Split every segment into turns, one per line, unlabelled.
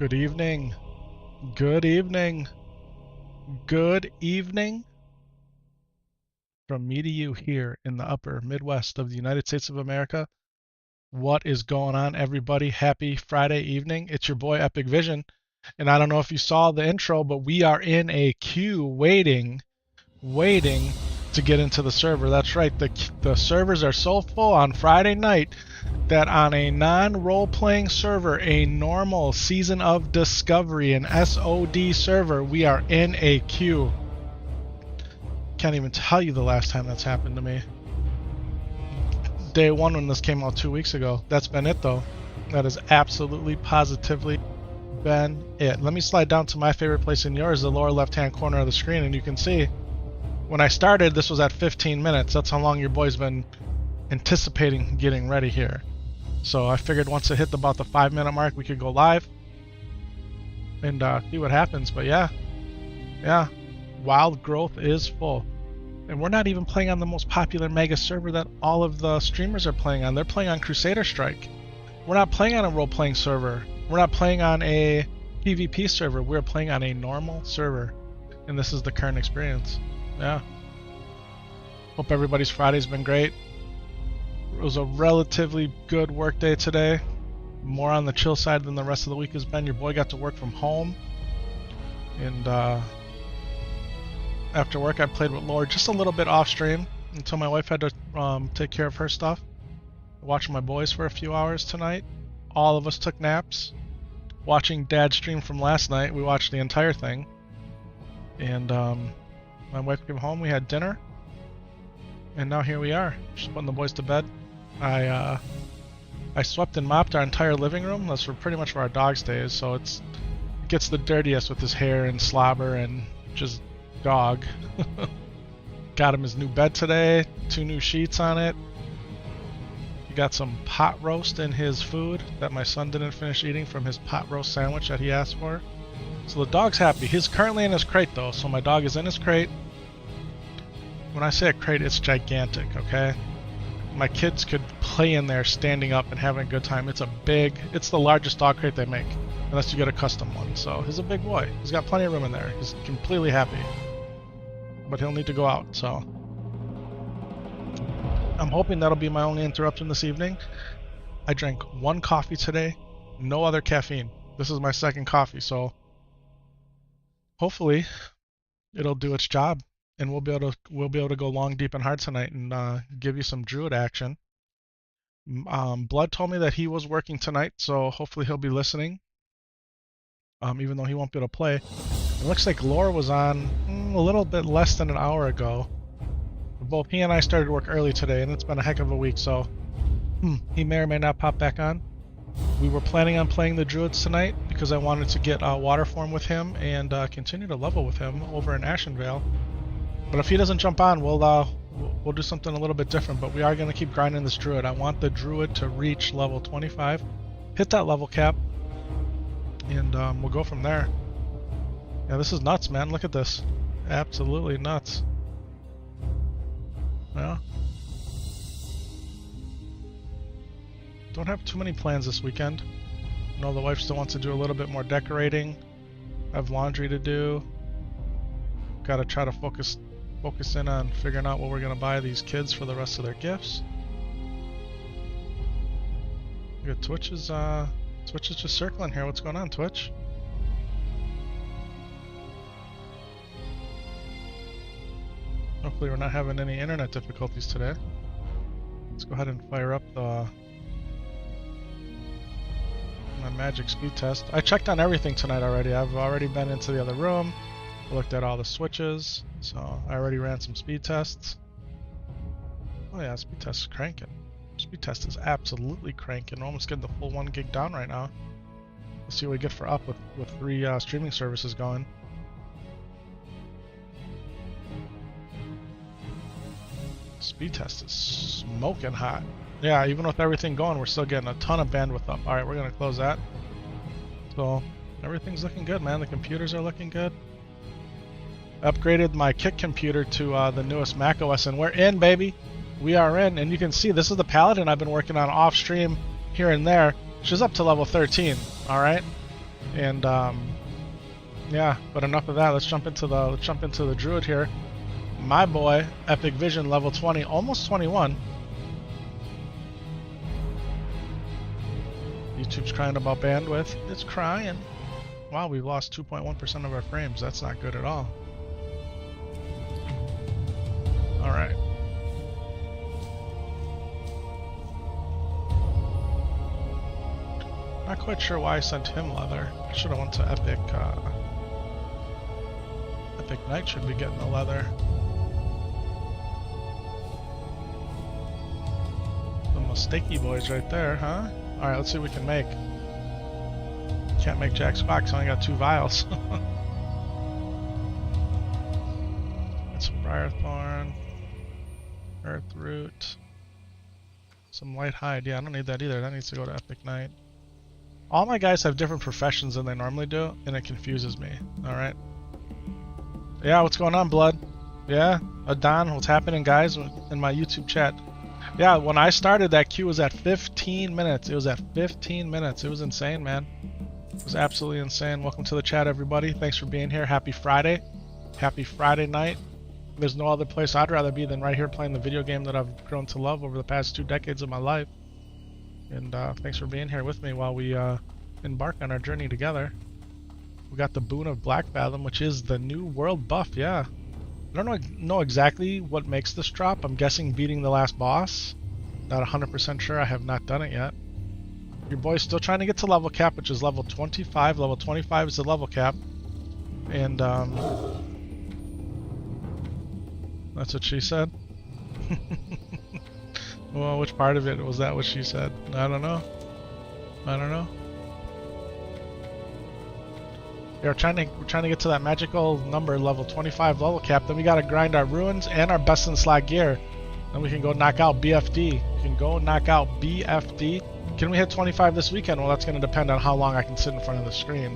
Good evening. Good evening. Good evening from me to you here in the upper Midwest of the United States of America. What is going on, everybody? Happy Friday evening. It's your boy Epic Vision. And I don't know if you saw the intro, but we are in a queue waiting to get into the server. That's right. The servers are so full on Friday night that on a non-role-playing server, a normal Season of Discovery, an SOD server, we are in a queue. Can't even tell you the last time that's happened to me. Day one when this came out 2 weeks ago. That's been it though. That has absolutely, positively been it. Let me slide down to my favorite place in yours, the lower left-hand corner of the screen, and you can see when I started, this was at 15 minutes. That's how long your boy's been anticipating getting ready here. So I figured once it hit about the 5-minute mark, we could go live and see what happens. But yeah, Wild Growth is full. And we're not even playing on the most popular mega server that all of the streamers are playing on. They're playing on Crusader Strike. We're not playing on a role-playing server. We're not playing on a PvP server. We're playing on a normal server. And this is the current experience. Yeah. Hope everybody's Friday's been great. It was a relatively good work day today. More on the chill side than the rest of the week has been. Your boy got to work from home. And after work I played with Lord just a little bit off stream until my wife had to take care of her stuff. Watching my boys for a few hours tonight. All of us took naps. Watching Dad's stream from last night, we watched the entire thing. And my wife came home, we had dinner. And now here we are, just putting the boys to bed. I swept and mopped our entire living room. That's pretty much where our dog stays, so it gets the dirtiest with his hair and slobber and just dog. Got him his new bed today, 2 new sheets on it. He got some pot roast in his food that my son didn't finish eating from his pot roast sandwich that he asked for. So the dog's happy. He's currently in his crate though, so my dog is in his crate. When I say a crate, it's gigantic, okay? My kids could play in there standing up and having a good time. It's the largest dog crate they make, unless you get a custom one. So he's a big boy. He's got plenty of room in there. He's completely happy. But he'll need to go out, so. I'm hoping that'll be my only interruption this evening. I drank 1 coffee today, no other caffeine. This is my 2nd coffee, so hopefully it'll do its job. And we'll be able to go long, deep, and hard tonight and give you some Druid action. Blood told me that he was working tonight, so hopefully he'll be listening. Even though he won't be able to play. It looks like Lore was on a little bit less than an hour ago. Both he and I started work early today, and it's been a heck of a week, so he may or may not pop back on. We were planning on playing the Druids tonight because I wanted to get water form with him and continue to level with him over in Ashenvale. But if he doesn't jump on, we'll do something a little bit different. But we are going to keep grinding this Druid. I want the Druid to reach level 25, hit that level cap, and we'll go from there. Yeah, this is nuts, man. Look at this. Absolutely nuts. Yeah. Don't have too many plans this weekend. I know the wife still wants to do a little bit more decorating. I have laundry to do. Gotta try to focus in on figuring out what we're gonna buy these kids for the rest of their gifts. Good. Twitch is just circling here. What's going on, Twitch? Hopefully we're not having any internet difficulties today. Let's go ahead and fire up my magic speed test. I checked on everything tonight already. I've already been into the other room. Looked at all the switches, so I already ran some speed tests. Oh yeah, speed test is cranking. Speed test is absolutely cranking. We're almost getting the full 1 gig down right now. Let's see what we get for up with 3 streaming services going. Speed test is smoking hot. Yeah, even with everything going, we're still getting a ton of bandwidth up. Alright, we're gonna close that. So, everything's looking good, man. The computers are looking good. Upgraded my Kick computer to the newest Mac OS, and we're in, baby. We are in, and you can see this is the Paladin I've been working on off stream here and there. She's up to level 13, alright? And yeah, but enough of that. Let's jump into the Druid here. My boy, Epic Vision, level 20, almost 21. YouTube's crying about bandwidth. It's crying. Wow, we've lost 2.1% of our frames. That's not good at all. Alright. Not quite sure why I sent him leather. I should have went to Epic. Epic Knight should be getting the leather. The mistakey boys right there, huh? Alright, let's see what we can make. Can't make jack squat because I only got 2 vials. Got some Briarthorn, Earthroot, some Light Hide. Yeah, I don't need that either. That needs to go to Epic Knight. All my guys have different professions than they normally do, and it confuses me. Alright. Yeah, what's going on, Blood? Yeah? Adon, what's happening, guys, in my YouTube chat? Yeah, when I started, that queue was at 15 minutes. It was at 15 minutes. It was insane, man. It was absolutely insane. Welcome to the chat, everybody. Thanks for being here. Happy Friday. Happy Friday night. There's no other place I'd rather be than right here playing the video game that I've grown to love over the past 2 decades of my life. And thanks for being here with me while we embark on our journey together. We got the Boon of Black Fathom, which is the new world buff, yeah. I don't know exactly what makes this drop. I'm guessing beating the last boss. Not 100% sure. I have not done it yet. Your boy's still trying to get to level cap, which is level 25. Level 25 is the level cap. And that's what she said. Well, which part of it was that what she said? I don't know. I don't know. Yeah, we're trying to get to that magical number, level 25 level cap. Then we gotta grind our ruins and our best in slot gear. Then we can go knock out BFD. We can go knock out BFD. Can we hit 25 this weekend? Well, that's gonna depend on how long I can sit in front of the screen.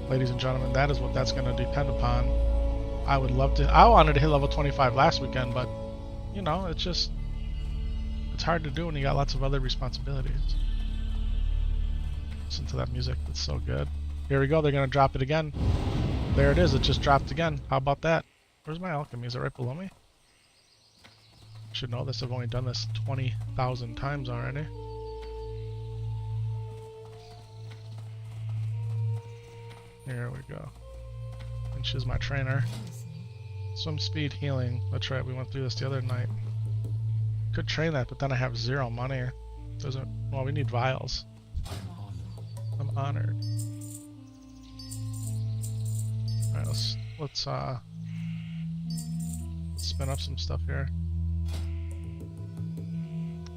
Ladies and gentlemen, that is what that's gonna depend upon. I would love to. I wanted to hit level 25 last weekend, but you know, it's hard to do when you got lots of other responsibilities. Listen to that music. It's so good. Here we go. They're going to drop it again. There it is. It just dropped again. How about that? Where's my alchemy? Is it right below me? I should know this. I've only done this 20,000 times already. Here we go. And she's my trainer. Swim speed healing. That's right. We went through this the other night. Could train that, but then I have 0 money. Doesn't. Well, we need vials. I'm honored. All right, let's spin up some stuff here.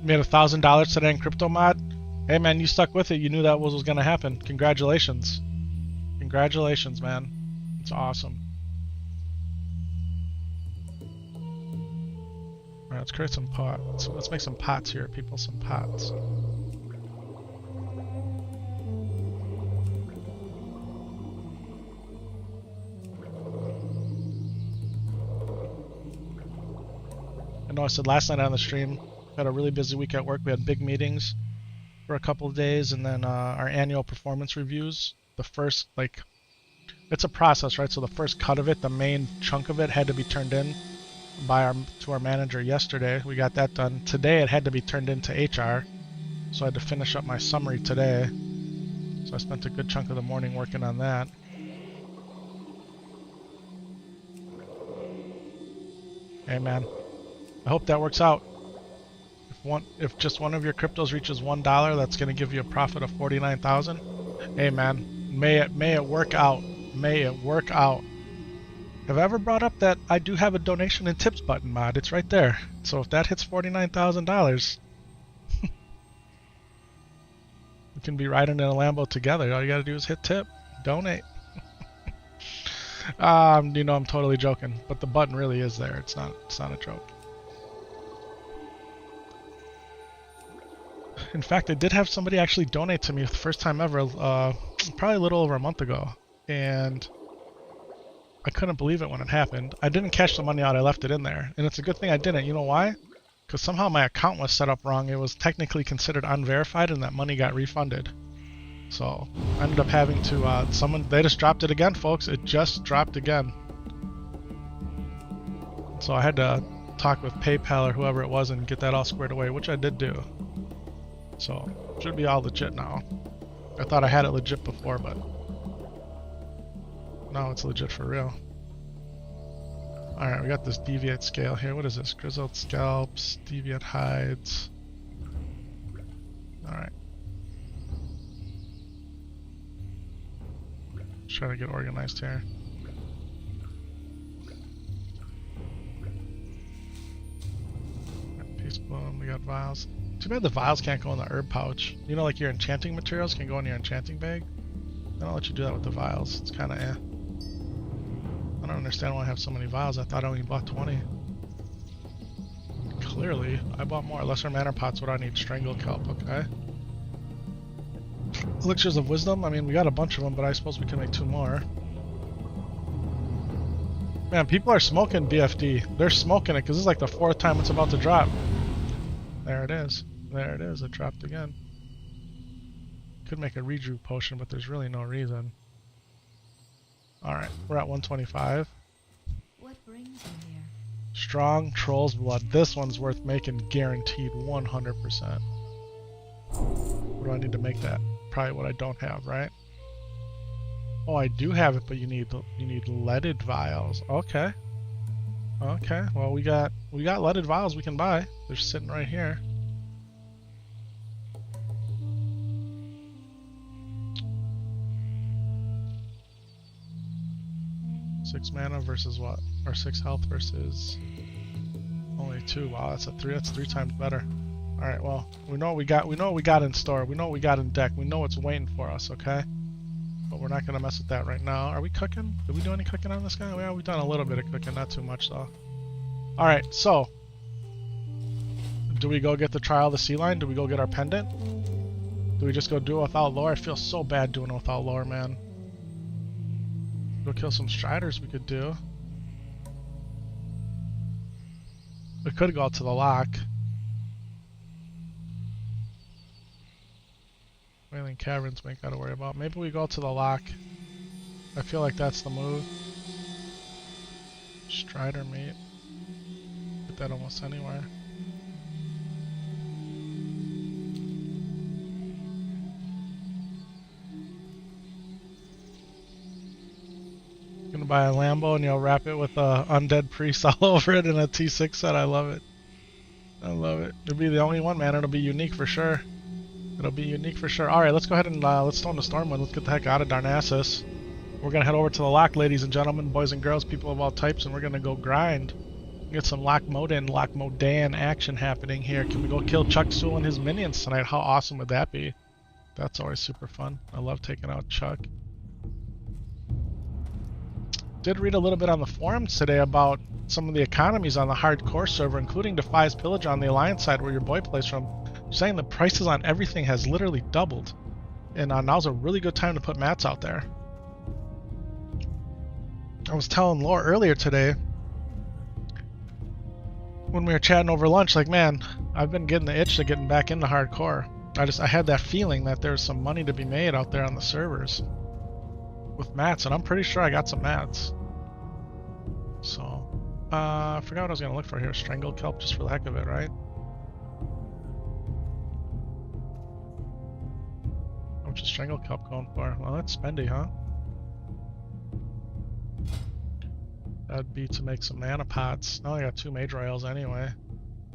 Made $1,000 today in crypto mod. Hey man, you stuck with it. You knew that was gonna happen. Congratulations. Congratulations, man. It's awesome. Alright, let's create some pots. Let's make some pots here, people. Some pots. I know I said last night on the stream, we had a really busy week at work. We had big meetings for a couple of days, and then our annual performance reviews. The first, like, it's a process, right? So the first cut of it, the main chunk of it, had to be turned in to our manager yesterday. We got that done. Today it had to be turned into HR, so I had to finish up my summary today. So I spent a good chunk of the morning working on that. Hey man, I hope that works out. If just one of your cryptos reaches $1, that's going to give you a profit of 49,000. Hey man, may it work out. May it work out. Have I ever brought up that I do have a donation and tips button mod? It's right there. So if that hits $49,000, we can be riding in a Lambo together. All you gotta do is hit tip, donate. You know I'm totally joking, but the button really is there. It's not a joke. In fact, I did have somebody actually donate to me for the first time ever, probably a little over a month ago, and I couldn't believe it when it happened. I didn't cash the money out, I left it in there. And it's a good thing I didn't. You know why? Because somehow my account was set up wrong. It was technically considered unverified and that money got refunded. So I ended up having to, they just dropped it again, folks. It just dropped again. So I had to talk with PayPal or whoever it was and get that all squared away, which I did do. So should be all legit now. I thought I had it legit before, but now it's legit for real. Alright, we got this deviate scale here. What is this? Grizzled scalps, deviate hides. Alright. Try to get organized here. Peace bloom, we got vials. Too bad the vials can't go in the herb pouch. You know, like your enchanting materials can go in your enchanting bag? They don't let you do that with the vials. It's kinda eh. I don't understand why I have so many vials. I thought I only bought 20. Clearly, I bought more. Lesser mana pots, what do I need? Strangle kelp, okay. Elixirs of wisdom, I mean, we got a bunch of them, but I suppose we can make 2 more. Man, people are smoking BFD. They're smoking it because this is like the 4th time it's about to drop. There it is. There it is. It dropped again. Could make a redrew potion, but there's really no reason. Alright, we're at 125.
What brings you here?
Strong Troll's Blood. This one's worth making, guaranteed 100%. What do I need to make that? Probably what I don't have, right? Oh, I do have it, but you need leaded vials. Okay. Okay. Well, we got leaded vials we can buy. They're sitting right here. Six mana versus what? Or 6 health versus only 2. Wow, that's 3 times better. Alright, well, we know what we got. We know what we got in store. We know what we got in deck. We know what's waiting for us, okay? But we're not gonna mess with that right now. Are we cooking? Did we do any cooking on this guy? Well, we've done a little bit of cooking, not too much though. Alright, so do we go get the Trial of the Sea Lion? Do we go get our pendant? Do we just go do it without lore? I feel so bad doing it without lore, man. Go kill some Striders we could do. We could go out to the lock. Wailing Caverns we ain't gotta worry about. Maybe we go to the lock. I feel like that's the move. Strider meat. Get that almost anywhere. Gonna buy a Lambo and you'll wrap it with undead priests all over it in a T6 set. I love it. I love it. It'll be the only one, man. It'll be unique for sure. It'll be unique for sure. Alright, let's go ahead and let's storm the Stormwind. Let's get the heck out of Darnassus. We're gonna head over to the lock, ladies and gentlemen, boys and girls, people of all types, and we're gonna go grind. Get some Lock Modan action happening here. Can we go kill Chuck Sewell and his minions tonight? How awesome would that be? That's always super fun. I love taking out Chuck. Did read a little bit on the forums today about some of the economies on the hardcore server, including Defies Pillage on the Alliance side where your boy plays from, saying the prices on everything has literally doubled. And now's a really good time to put mats out there. I was telling Laura earlier today, when we were chatting over lunch, like, man, I've been getting the itch to getting back into hardcore. I had that feeling that there's some money to be made out there on the servers with mats, and I'm pretty sure I got some mats. So, I forgot what I was gonna look for here. Strangle kelp, just for the heck of it, right? How much is strangle kelp going for? Well, that's spendy, huh? That'd be to make some mana pots. Oh, I got 2 major oils anyway.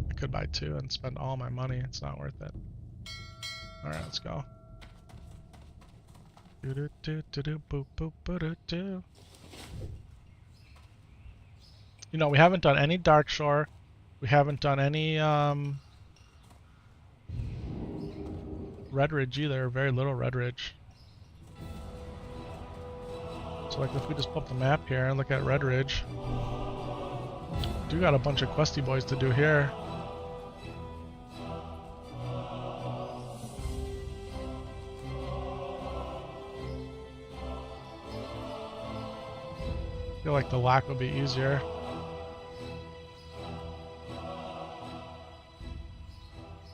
I could buy 2 and spend all my money. It's not worth it. Alright, let's go. You know, we haven't done any Darkshore. We haven't done any Red Ridge either. Very little Red Ridge. So like if we just pull up the map here and look at Red Ridge, do got a bunch of questy boys to do here. I feel like the lock will be easier.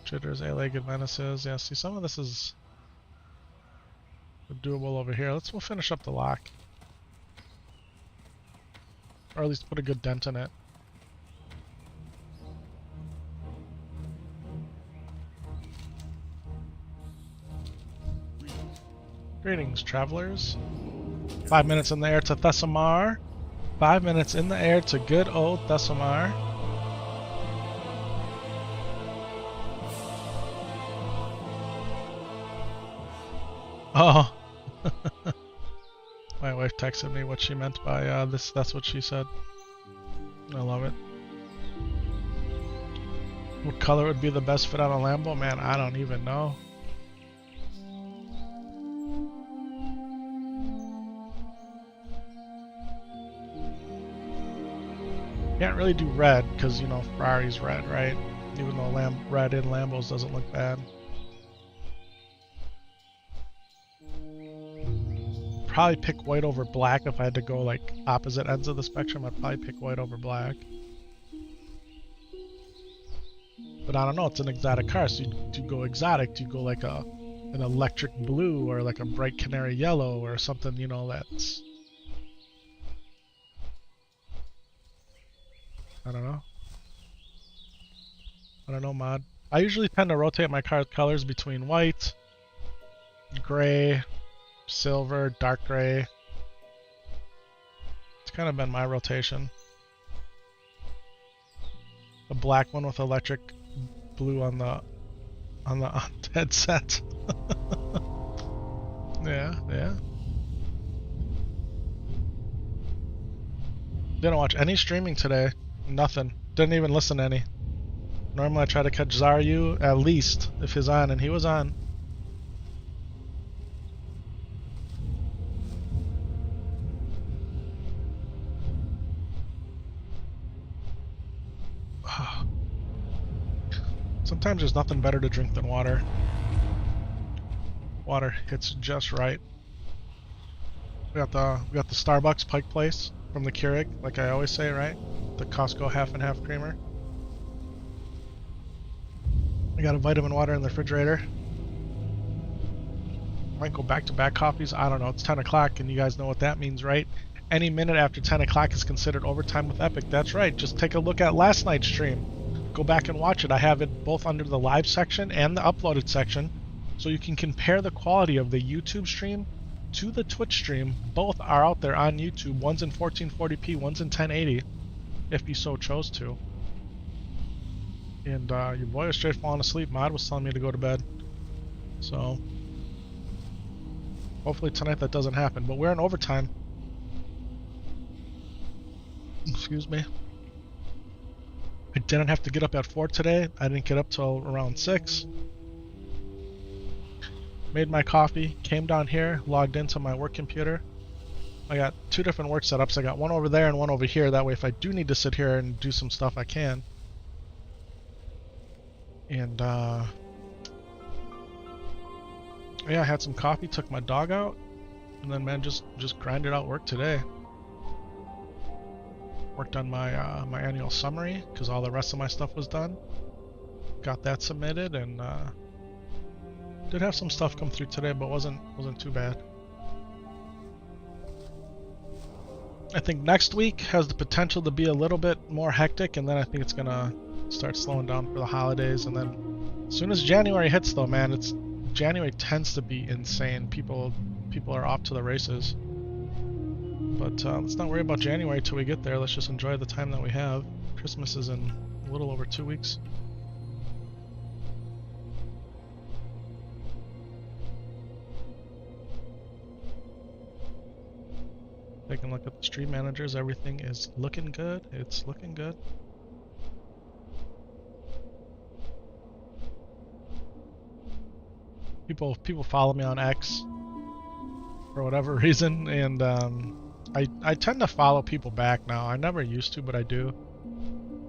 Jitters, 8-legged menaces. Yeah, see, some of this is doable over here. We'll finish up the lock. Or at least put a good dent in it. Greetings, travelers. 5 minutes in the air to Thessamar. 5 minutes in the air to good old Thessamar. Oh. My wife texted me what she meant by this. That's what she said. I love it. What color would be the best fit on a Lambo? Man, I don't even know. Can't really do red because, you know, Ferrari's red, right? Even though red in Lambos doesn't look bad. Probably pick white over black if I had to go like opposite ends of the spectrum. I'd probably pick white over black. But I don't know, it's an exotic car, so do you go exotic? Do you go like an electric blue or like a bright canary yellow or something, you know, that's... I don't know. I don't know, mod. I usually tend to rotate my car colors between white, gray, silver, dark gray. It's kind of been my rotation. A black one with electric blue on the headset. Yeah. Didn't watch any streaming today. Nothing. Didn't even listen to any. Normally I try to catch Zaryu at least if he's on, and he was on. Sometimes there's nothing better to drink than water. Water hits just right. We got the Starbucks Pike Place from the Keurig, like I always say, right? The Costco half and half creamer. I got a vitamin water in the refrigerator. Might go back-to-back coffees. I don't know. It's 10 o'clock, and you guys know what that means, right? Any minute after 10 o'clock is considered overtime with Epic. That's right. Just take a look at last night's stream. Go back and watch it. I have it both under the live section and the uploaded section, so you can compare the quality of the YouTube stream to the Twitch stream. Both are out there on YouTube. One's in 1440p, one's in 1080, if you so chose to. And your boy was straight falling asleep. Mod was telling me to go to bed. So hopefully tonight that doesn't happen. But we're in overtime. Excuse me. I didn't have to get up at 4 today. I didn't get up till around 6. Made my coffee, came down here, logged into my work computer. I got 2 different work setups. I got one over there and one over here. That way if I do need to sit here and do some stuff, I can. And yeah, I had some coffee, took my dog out, and then man, just grinded out work today. Worked on my my annual summary because all the rest of my stuff was done. Got that submitted, and did have some stuff come through today, but wasn't too bad. I think next week has the potential to be a little bit more hectic, and then I think it's gonna start slowing down for the holidays. And then as soon as January hits, though, man, January tends to be insane. People are off to the races. But let's not worry about January till we get there. Let's just enjoy the time that we have. Christmas is in a little over 2 weeks. Taking a look at the stream managers. Everything is looking good. It's looking good. People follow me on X for whatever reason, and I tend to follow people back now. I never used to, but I do.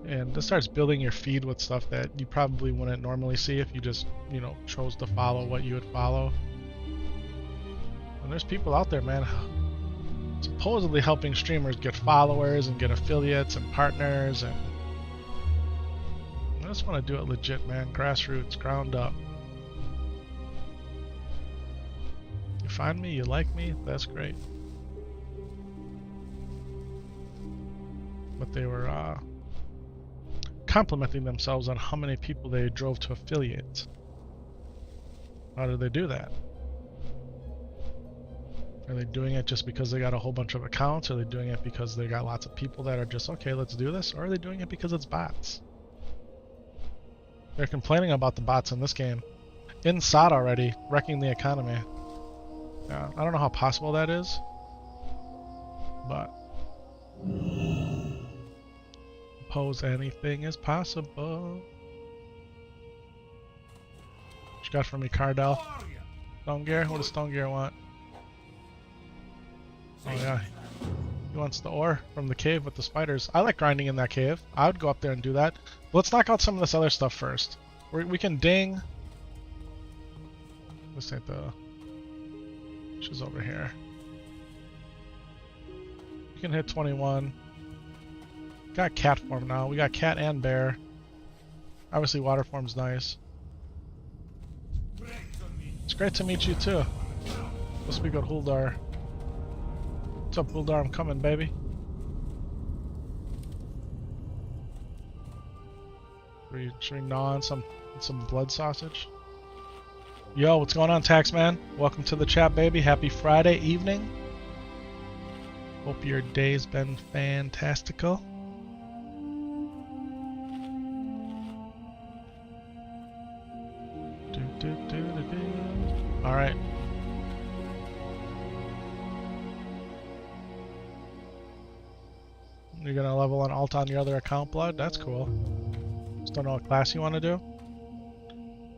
And this starts building your feed with stuff that you probably wouldn't normally see if you just, you know, chose to follow what you would follow. And there's people out there, man, supposedly helping streamers get followers and get affiliates and partners, and I just want to do it legit, man. Grassroots, ground up. find me, you like me, that's great. But they were complimenting themselves on how many people they drove to affiliate. How did they do that? Are they doing it just because they got a whole bunch of accounts? Are they doing it because they got lots of people that are just, okay, let's do this? Or are they doing it because it's bots? They're complaining about the bots in this game. In SOD already, wrecking the economy. Yeah, I don't know how possible that is, but suppose anything is possible. What you got for me, Cardell? Stone Gear? What does Stone Gear want? Oh yeah, he wants the ore from the cave with the spiders. I like grinding in that cave. I would go up there and do that. Let's knock out some of this other stuff first. We can ding. This ain't the... She's over here. You can hit 21. Got cat form now. We got cat and bear. Obviously water form's nice. It's great to meet you too. Let's be good, Huldar. What's up, Huldar? I'm coming, baby. Should we gnaw on some blood sausage? Yo, what's going on, Taxman? Welcome to the chat, baby. Happy Friday evening. Hope your day's been fantastical. All right. You're gonna level an alt on your other account, Blood? That's cool. Just don't know what class you want to do.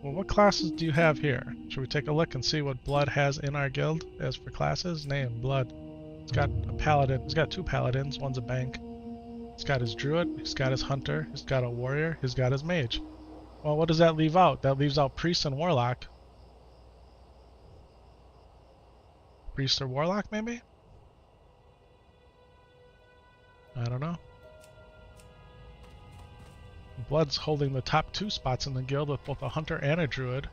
Well, what classes do you have here? Should we take a look and see what Blood has in our guild as for classes? Name, Blood. He's got a paladin. He's got 2 paladins. One's a bank. He's got his druid. He's got his hunter. He's got a warrior. He's got his mage. Well, what does that leave out? That leaves out priest and warlock. Priest or warlock, maybe? I don't know. Blood's holding the top 2 spots in the guild with both a hunter and a druid.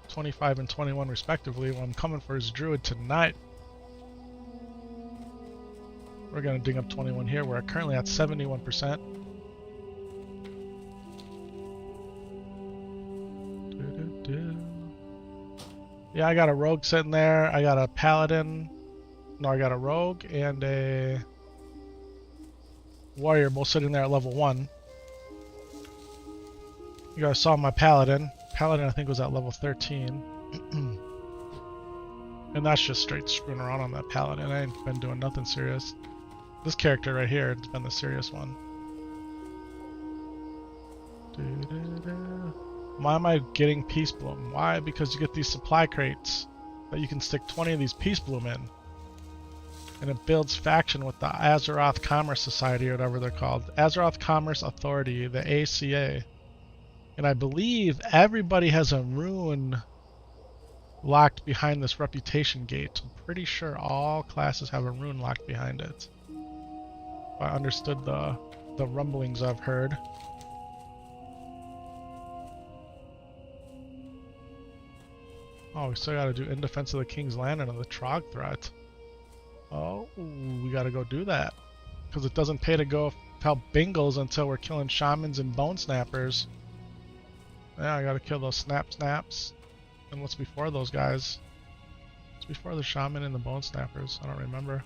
25 and 21 respectively. Well, I'm coming for his druid tonight. We're going to ding up 21 here. We're currently at 71%. Yeah, I got a rogue sitting there. I got a paladin. No, I got a rogue and a warrior both sitting there at level 1. You guys saw my paladin. Paladin, I think, was at level 13. And that's just straight screwing around on that paladin. I ain't been doing nothing serious. This character right here has been the serious one. Why am I getting Peace Bloom? Why? Because you get these supply crates that you can stick 20 of these Peace Bloom in. And it builds faction with the Azeroth Commerce Society, or whatever they're called. Azeroth Commerce Authority, the ACA. And I believe everybody has a rune locked behind this reputation gate. I'm pretty sure all classes have a rune locked behind it. I understood the rumblings I've heard. Oh, we still gotta do In Defense of the King's Land and the Trog threat. Oh, we gotta go do that. Because it doesn't pay to go help Bingles until we're killing shamans and bone snappers. Yeah, I gotta kill those snaps. And what's before those guys? What's before the shaman and the bone snappers? I don't remember.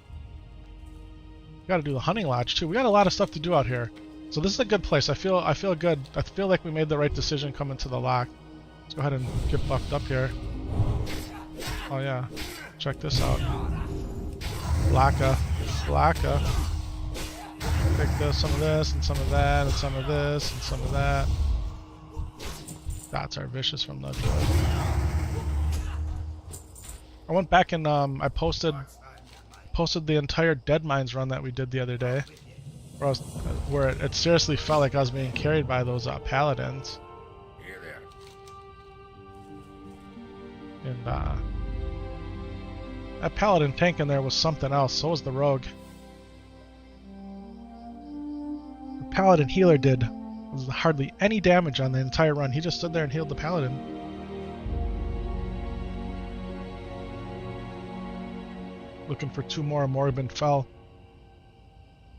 We gotta do the hunting lodge too. We got a lot of stuff to do out here. So this is a good place. I feel good. I feel like we made the right decision coming to the lock. Let's go ahead and get buffed up here. Oh yeah. Check this out. Blacka. Take this, some of this, and some of that, and some of this, and some of that. Dots are vicious from the druid. I went back and I posted the entire Dead Mines run that we did the other day, where it seriously felt like I was being carried by those paladins. And that paladin tank in there was something else. So was the rogue. The paladin healer did hardly any damage on the entire run. He just stood there and healed the paladin. Looking for 2 more Morbin Fell.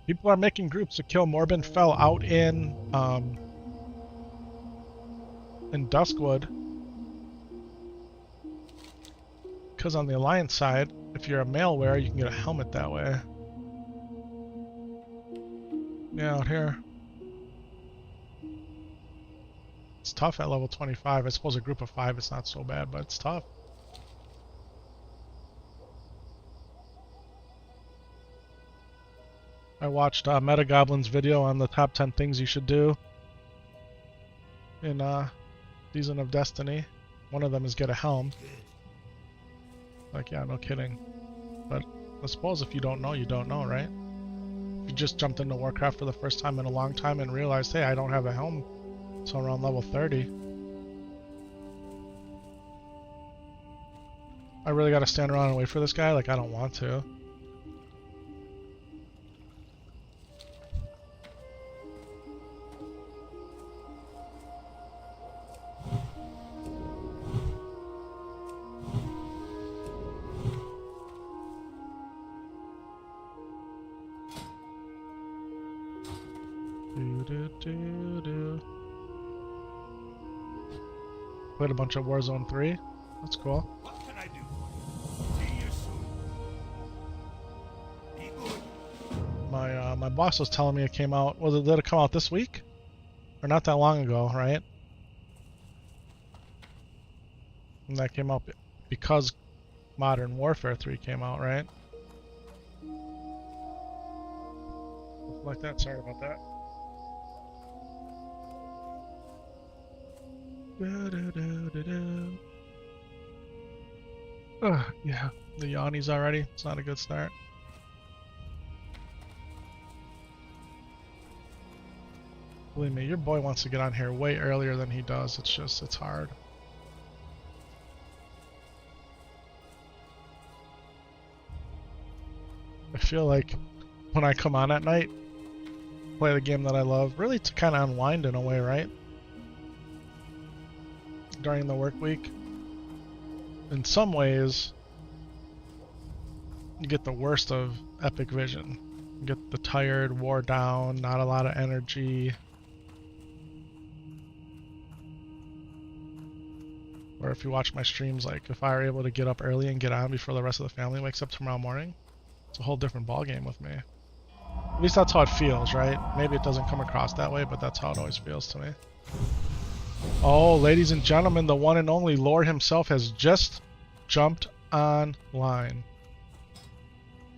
People are making groups to kill Morbin Fell out in Duskwood. Because on the Alliance side, if you're a malware, you can get a helmet that way. Yeah, out here. It's tough at level 25. I suppose a group of 5 is not so bad, but it's tough. I watched Metagoblin's video on the top 10 things you should do in Season of Destiny. One of them is get a helm. Like, yeah, no kidding. But I suppose if you don't know, you don't know, right? If you just jumped into Warcraft for the first time in a long time and realized, hey, I don't have a helm until around level 30. I really gotta stand around and wait for this guy? Like, I don't want to. Played a bunch of Warzone 3. That's cool.
What can I do? See you soon. Be good.
My boss was telling me it came out. Did it come out this week? Or not that long ago, right? And that came out because Modern Warfare 3 came out, right? Like that. Sorry about that. Yeah, the yawnies already. It's not a good start. Believe me, your boy wants to get on here way earlier than he does. It's hard. I feel like when I come on at night, play the game that I love, really to kind of unwind in a way, right? During the work week. In some ways, you get the worst of Epic Vision. You get the tired, wore down, not a lot of energy. Or if you watch my streams, like if I were able to get up early and get on before the rest of the family wakes up tomorrow morning, it's a whole different ballgame with me. At least that's how it feels, right? Maybe it doesn't come across that way, but that's how it always feels to me. Oh, ladies and gentlemen, the one and only Lord himself has just jumped online.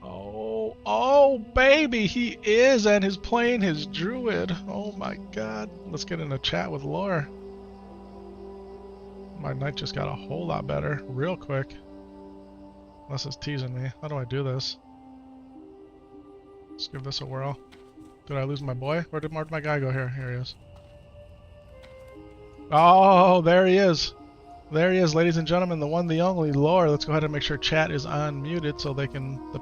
Oh, baby, he is, and he's playing his druid. Oh my god. Let's get in a chat with Lore. My night just got a whole lot better, real quick. Unless it's teasing me. How do I do this? Let's give this a whirl. Did I lose my boy? Where'd my guy go here? Here he is. Oh, there he is. There he is, ladies and gentlemen, the one, the only, Lore. Let's go ahead and make sure chat is unmuted so the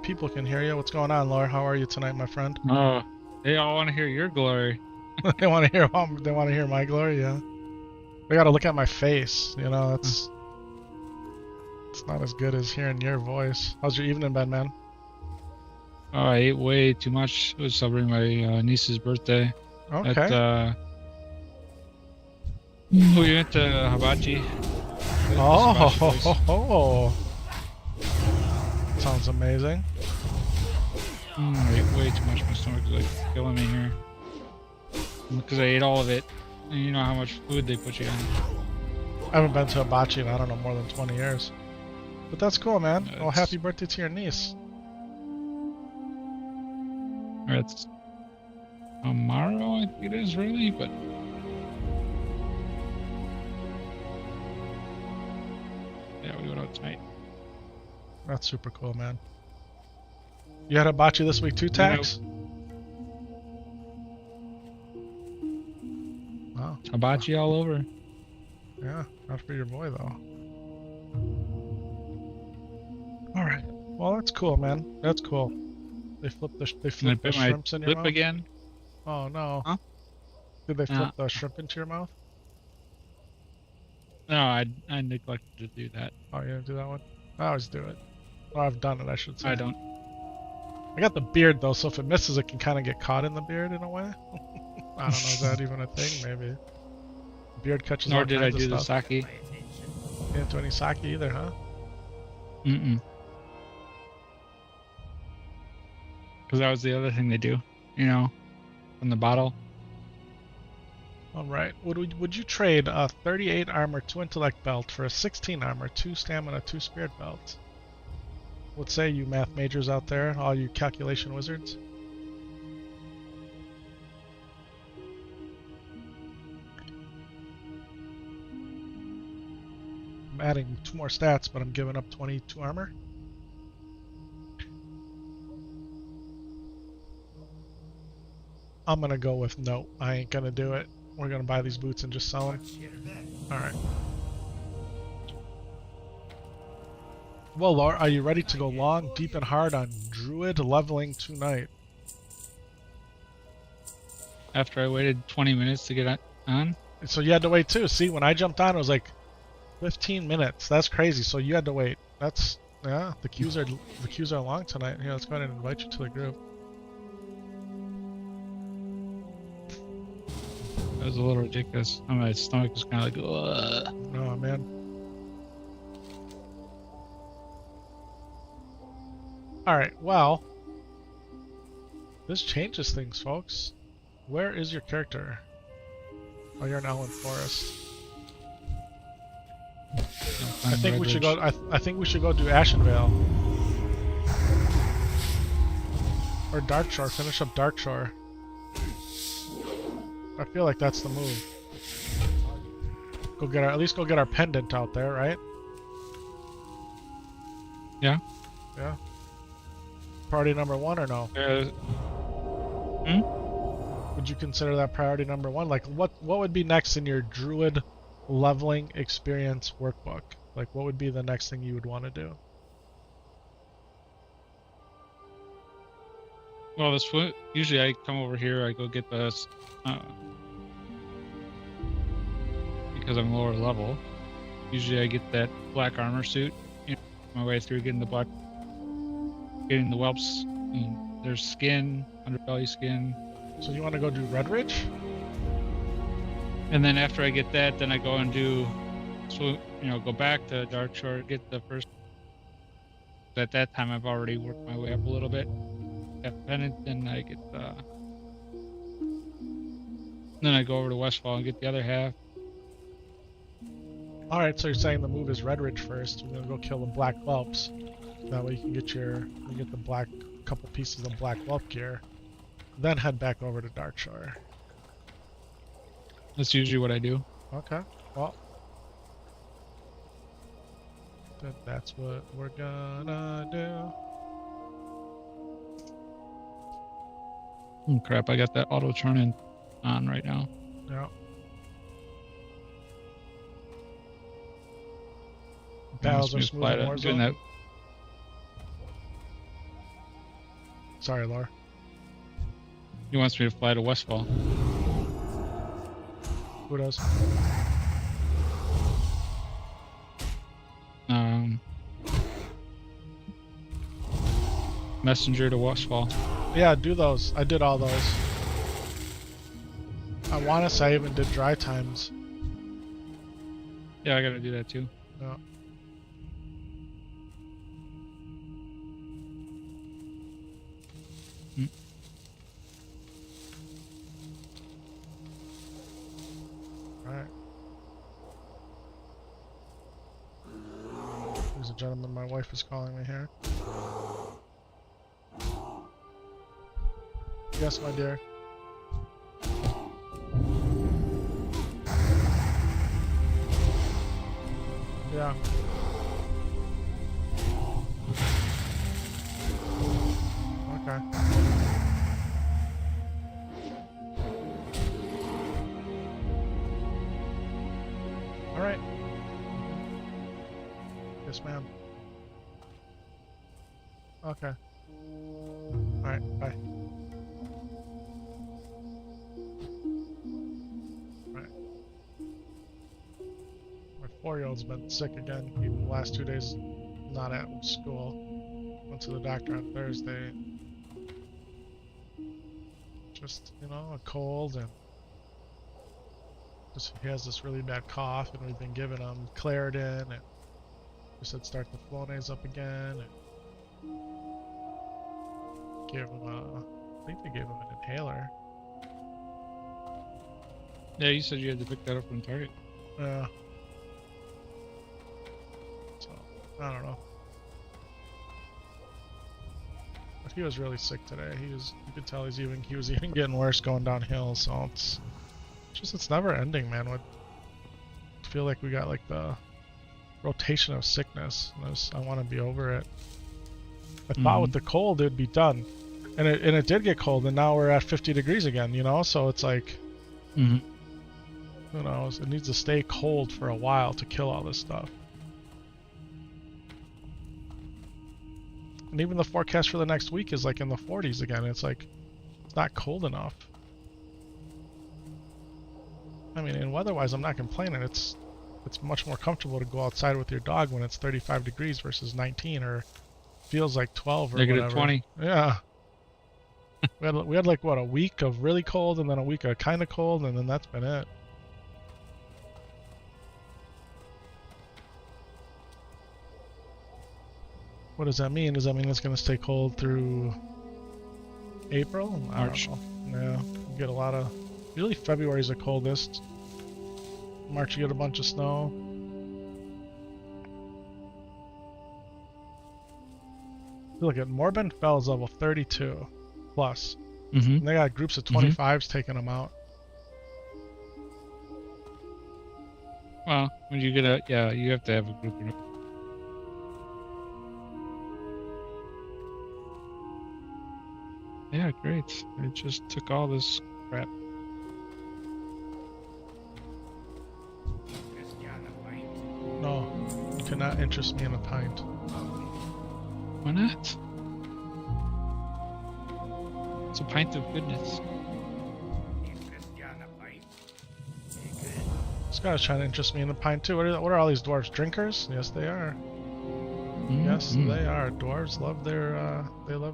people can hear you. What's going on, Lore? How are you tonight, my friend?
Oh, they all want to hear your glory.
They want to hear my glory, yeah. They gotta look at my face, you know, it's not as good as hearing your voice. How's your evening been, man?
Oh, I ate way too much. I was celebrating my niece's birthday.
Okay.
We went to Hibachi.
Oh, sounds amazing.
I ate way too much. My stomach is like killing me here. Because I ate all of it. And you know how much food they put you in.
I haven't been to Hibachi in, I don't know, more than 20 years. But that's cool, man. Well,
It's-
happy birthday to your niece.
It's tomorrow, I think it is, really, but yeah, we went out tonight.
That's super cool, man. You had Hibachi this week too, Tax? Wow.
Hibachi all over.
Yeah, not for your boy though. All right. Well, that's cool, man. That's cool. They flipped the
Can I put my
shrimps in your
lip
mouth.
again?
Oh no.
Huh?
Did they flip the shrimp into your mouth?
No, I neglected to do that.
Oh, you didn't do that one? I always do it. Or I've done it, I should say.
I don't.
I got the beard though, so if it misses, it can kind of get caught in the beard in a way. I don't know, is that even a thing? Maybe. Beard catches
Nor
all
did I
kinds
do the
of stuff.
sake.
You didn't do any sake either, huh?
Mm-mm. Because that was the other thing they do, you know, from the bottle.
All right. Would you trade a 38 armor, 2 intellect belt for a 16 armor, 2 stamina, 2 spirit belt? What say you math majors out there, all you calculation wizards? I'm adding 2 more stats, but I'm giving up 22 armor. I'm gonna go with no. I ain't gonna do it. We're gonna buy these boots and just sell them. Alright. Well, Laura, are you ready to go long, deep, and hard on Druid leveling tonight?
After I waited 20 minutes to get on.
So you had to wait too. See, when I jumped on, it was like 15 minutes. That's crazy. So you had to wait. That's yeah. The queues are long tonight. Here, let's go ahead and invite you to the group.
It was a little ridiculous. My stomach was kind of like, ugh.
Oh man. All right. Well, this changes things, folks. Where is your character? Oh, you're in Ellen Forest. I think we should go. I think we should go do Ashenvale or Darkshore. Finish up Darkshore. I feel like that's the move. Go get our, at least go get our pendant out there, right?
Yeah.
Yeah. Priority number 1 or no? Would you consider that priority number 1? Like, what would be next in your Druid leveling experience workbook? Like, what would be the next thing you would want to do?
Well, this usually I come over here. I go get the because I'm lower level. Usually I get that black armor suit. You know, my way through getting the black, getting the whelps. And there's skin, underbelly skin.
So you want to go do Red Ridge?
And then after I get that, then I go and do, go back to Darkshore, get the first. At that time, I've already worked my way up a little bit. At Pennant, then I get then I go over to Westfall and get the other half.
All right, so you're saying the move is Red Ridge first. We're gonna go kill the black whelps. That way you can get the black couple pieces of black whelp gear. Then head back over to Darkshore.
That's usually what I do.
Okay. Well, that's what we're gonna do.
Oh crap! I got that auto turn-in on right now.
Yeah. Battles are smooth in Warzone. Sorry, Laura.
He wants me to fly to Westfall.
Who does?
Messenger to Westfall.
Yeah, do those. I did all those. I want to say I even did dry times.
Yeah, I gotta do that too.
Yeah. Alright. Ladies and gentlemen, my wife is calling me here. Yes, my dear. Yeah. Okay. All right. Yes, ma'am. Okay. All right. Bye. My 4-year-old's been sick again. Even the last 2 days not at school. Went to the doctor on Thursday. Just, you know, a cold, and just he has this really bad cough, and we've been giving him Claritin, and we said start the Flonase up again, and gave him I think they gave him an inhaler.
Yeah, you said you had to pick that up from Target.
Yeah. So, I don't know. But he was really sick today. You could tell he was even getting worse going downhill, so it's never ending, man. I feel like we got like the rotation of sickness. I want to be over it. I thought with the cold it'd be done. And it did get cold, and now we're at 50 degrees again, you know? So it's like, who knows? It needs to stay cold for a while to kill all this stuff. And even the forecast for the next week is like in the 40s again. It's like, it's not cold enough. I mean, and weather-wise, I'm not complaining. It's much more comfortable to go outside with your dog when it's 35 degrees versus 19, or feels like 12 or
Negative
whatever.
20.
Yeah. we had like, what, a week of really cold, and then a week of kind of cold, and then that's been it. What does that mean? Does that mean it's going to stay cold through April?
March.
I don't know. Yeah, we get a lot of... Usually February's the coldest. March you get a bunch of snow. Look at Morbin Fell's level 32 plus. And they got groups of 25s taking them out.
Well, when you get you have to have a group. Yeah, great. It just took all this crap.
No, you cannot interest me in a pint.
Why not? It's a pint of goodness.
This guy's trying to interest me in a pint too. What are all these dwarves? Drinkers? Yes, they are. Yes, they are. Dwarves love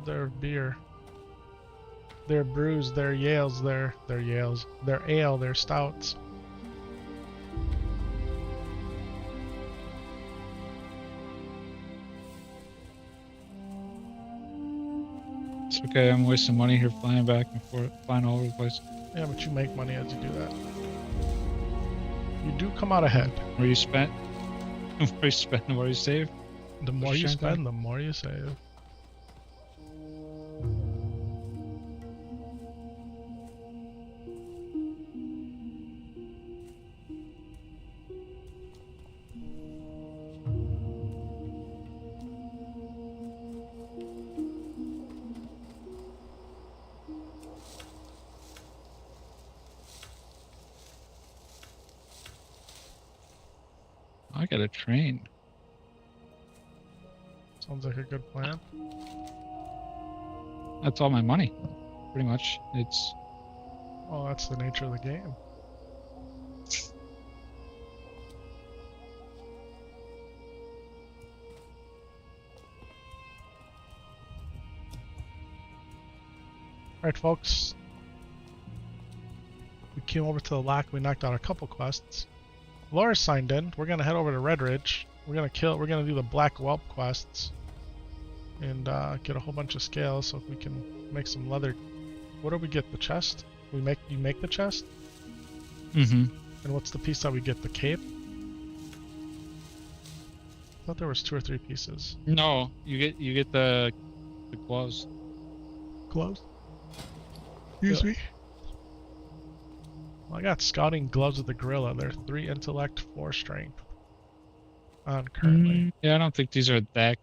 their beer. Their brews, their yales, their ale, their stouts.
It's okay, I'm wasting money here flying back and forth, flying all over the place.
Yeah, but you make money as you do that. You do come out ahead.
Where you spent, the more you spend, the more you save.
The more you spend, the more you save.
I got a train.
Sounds like a good plan.
That's all my money, pretty much. It's...
Well, that's the nature of the game. Alright, folks. We came over to the lock. We knocked out a couple quests. Laura's signed in. We're gonna head over to Red Ridge. We're gonna do the Black Whelp quests and get a whole bunch of scales so if we can make some leather. What do we get? The chest? You make the chest? And what's the piece that we get? The cape? I thought there was 2 or 3 pieces.
No, you get the gloves.
Gloves? Excuse me. Well, I got scouting gloves with the gorilla. They're 3 intellect, 4 strength. On currently.
Yeah, I don't think these are that.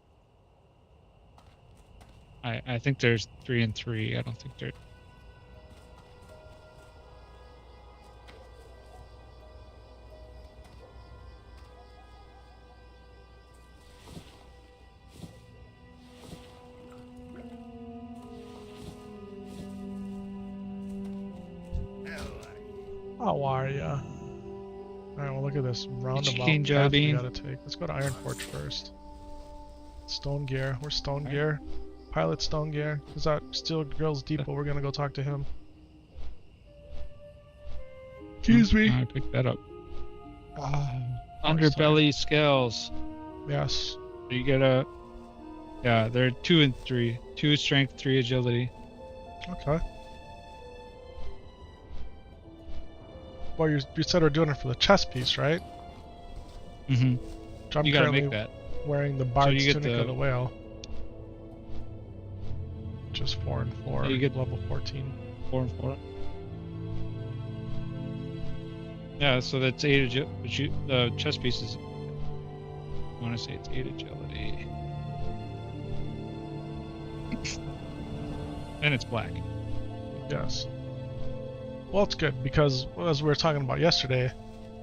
I think there's 3 and 3. I don't think they're.
How are ya? Alright, well look at this roundabout
King
path we
Jardine.
gotta take. Let's go to Ironforge first. Stone Gear. We're Stone Gear. Pilot Stone Gear. He's at Steel Grills Depot. We're gonna go talk to him. Excuse me.
I picked that up.
Oh,
Underbelly scales.
yes.
You get a. Yeah, they're 2 and 3. 2 strength, 3 agility.
Okay. Well, you said we're doing it for the chest piece, right?
Mm-hmm.
Which I'm
You gotta
currently
make that.
wearing the Bard's
you get
Tunic
the-
of the Whale. Just 4 and 4.
You get
level 14.
4 and 4. Yeah, so that's 8 agility. The chest piece is. I want to say it's 8 agility. And it's black.
Yes. Well, it's good because as we were talking about yesterday,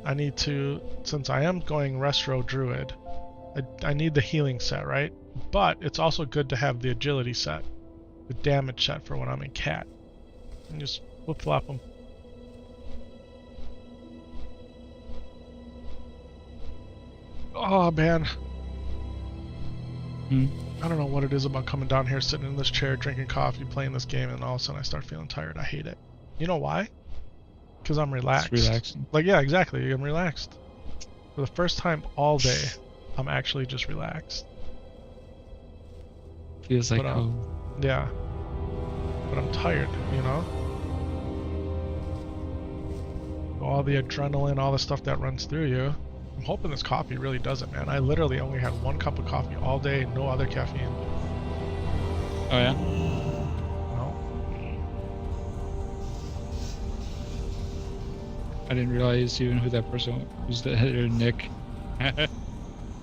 I need to, since I am going Restro Druid, I need the healing set, right? But it's also good to have the agility set, the damage set for when I'm in cat. And just flip flop them. Oh man. I don't know what it is about coming down here, sitting in this chair, drinking coffee, playing this game, and all of a sudden I start feeling tired. I hate it. You know why? Because I'm relaxed.
It's relaxing.
Like, yeah, exactly. I'm relaxed. For the first time all day, I'm actually just relaxed.
Feels like
But,
home.
Yeah. But I'm tired, you know? All the adrenaline, all the stuff that runs through you. I'm hoping this coffee really does it, man. I literally only had 1 cup of coffee all day, no other caffeine.
Oh yeah.
No.
I didn't realize even who that person was. Their nick.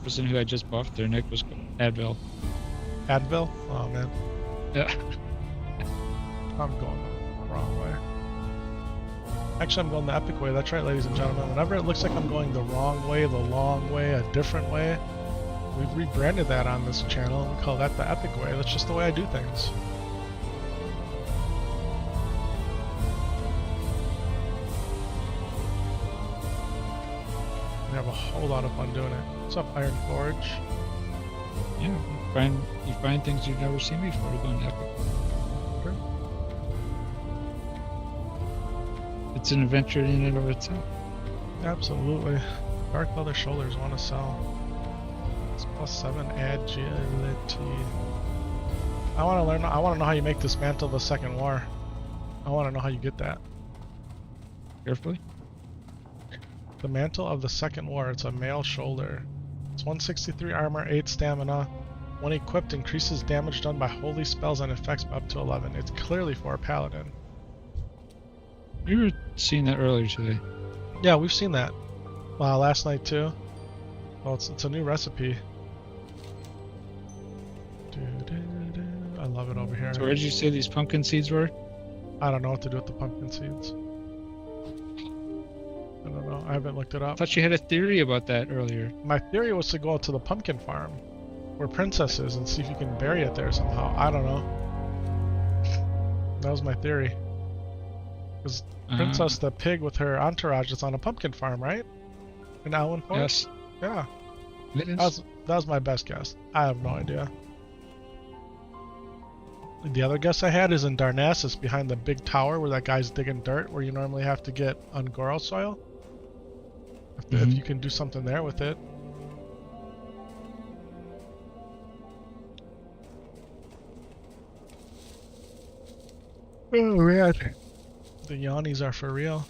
Person who I just buffed. Their nick was Advil.
Advil? Oh man.
Yeah.
I'm going the wrong way. Actually, I'm going the epic way. That's right, ladies and gentlemen. Whenever it looks like I'm going the wrong way, the long way, a different way, we've rebranded that on this channel. We call that the epic way. That's just the way I do things. We have a whole lot of fun doing it. What's up, Iron Forge?
Yeah. You find things you've never seen before. Going epic.
Sure.
It's an adventure in and of itself.
Absolutely. Dark leather shoulders want to sell. It's +7 agility. I want to learn. I want to know how you make this mantle of the Second War. I want to know how you get that.
Carefully.
The mantle of the Second War. It's a male shoulder. It's 163 armor, 8 stamina. When equipped, increases damage done by holy spells and effects by up to 11. It's clearly for a paladin.
We were seeing that earlier today.
Yeah, we've seen that. Last night too. Well, it's a new recipe. I love it over here.
So where did you say these pumpkin seeds were?
I don't know what to do with the pumpkin seeds. I don't know. I haven't looked it
I
up.
thought you had a theory about that earlier.
My theory was to go out to the pumpkin farm where Princess is and see if you can bury it there somehow. I don't know. That was my theory. Because Princess, the pig with her entourage, is on a pumpkin farm, right? In Alwyn Forest?
Yes.
Yeah.
It is.
That was my best guess. I have no idea. The other guess I had is in Darnassus, behind the big tower where that guy's digging dirt, where you normally have to get Ungoro soil. If you can do something there with it. Oh man. The yawnies are for real.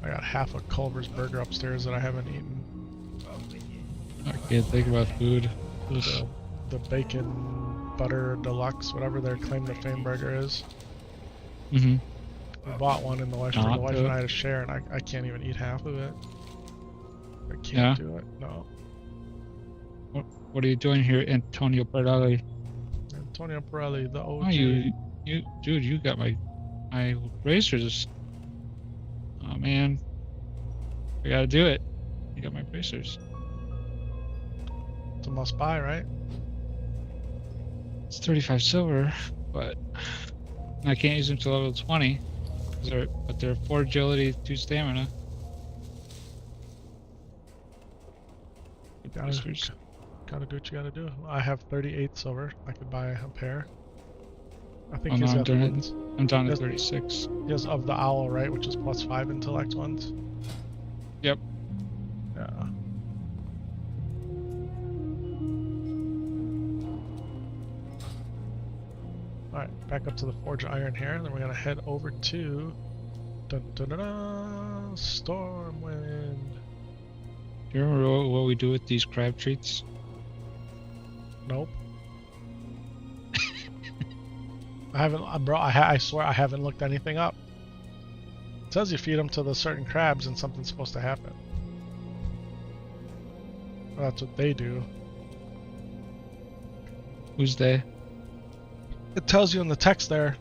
I got half a Culver's burger upstairs that I haven't eaten.
I can't think about food.
The bacon butter deluxe, whatever their claim to fame burger is.
Mm-hmm.
We bought one and the wife
Not
and
good.
I had to share, and I can't even eat half of it. I can't
Yeah?
do it. No.
What are you doing here, Antonio Pardali?
Antonio Pirelli, the OG.
Oh, dude, you got my bracers. Oh man, I gotta do it. You got my bracers.
It's a must buy, right?
It's 35 silver, but I can't use them till level 20. But they're 4 agility, 2 stamina.
Gotta do what you gotta do. I have 38 silver. I could buy a pair. I think
Oh no,
he's got
I'm down to
Yes.
36.
he has of the owl, right? Which is +5 intellect ones.
Yep.
Yeah. Alright, back up to the Forge Iron here, and then we're gonna head over to Stormwind.
Do you remember what we do with these crab treats?
Nope. I haven't, bro. I swear I haven't looked anything up. It says you feed them to the certain crabs and something's supposed to happen. Well, that's what they do.
Who's they?
It tells you in the text there.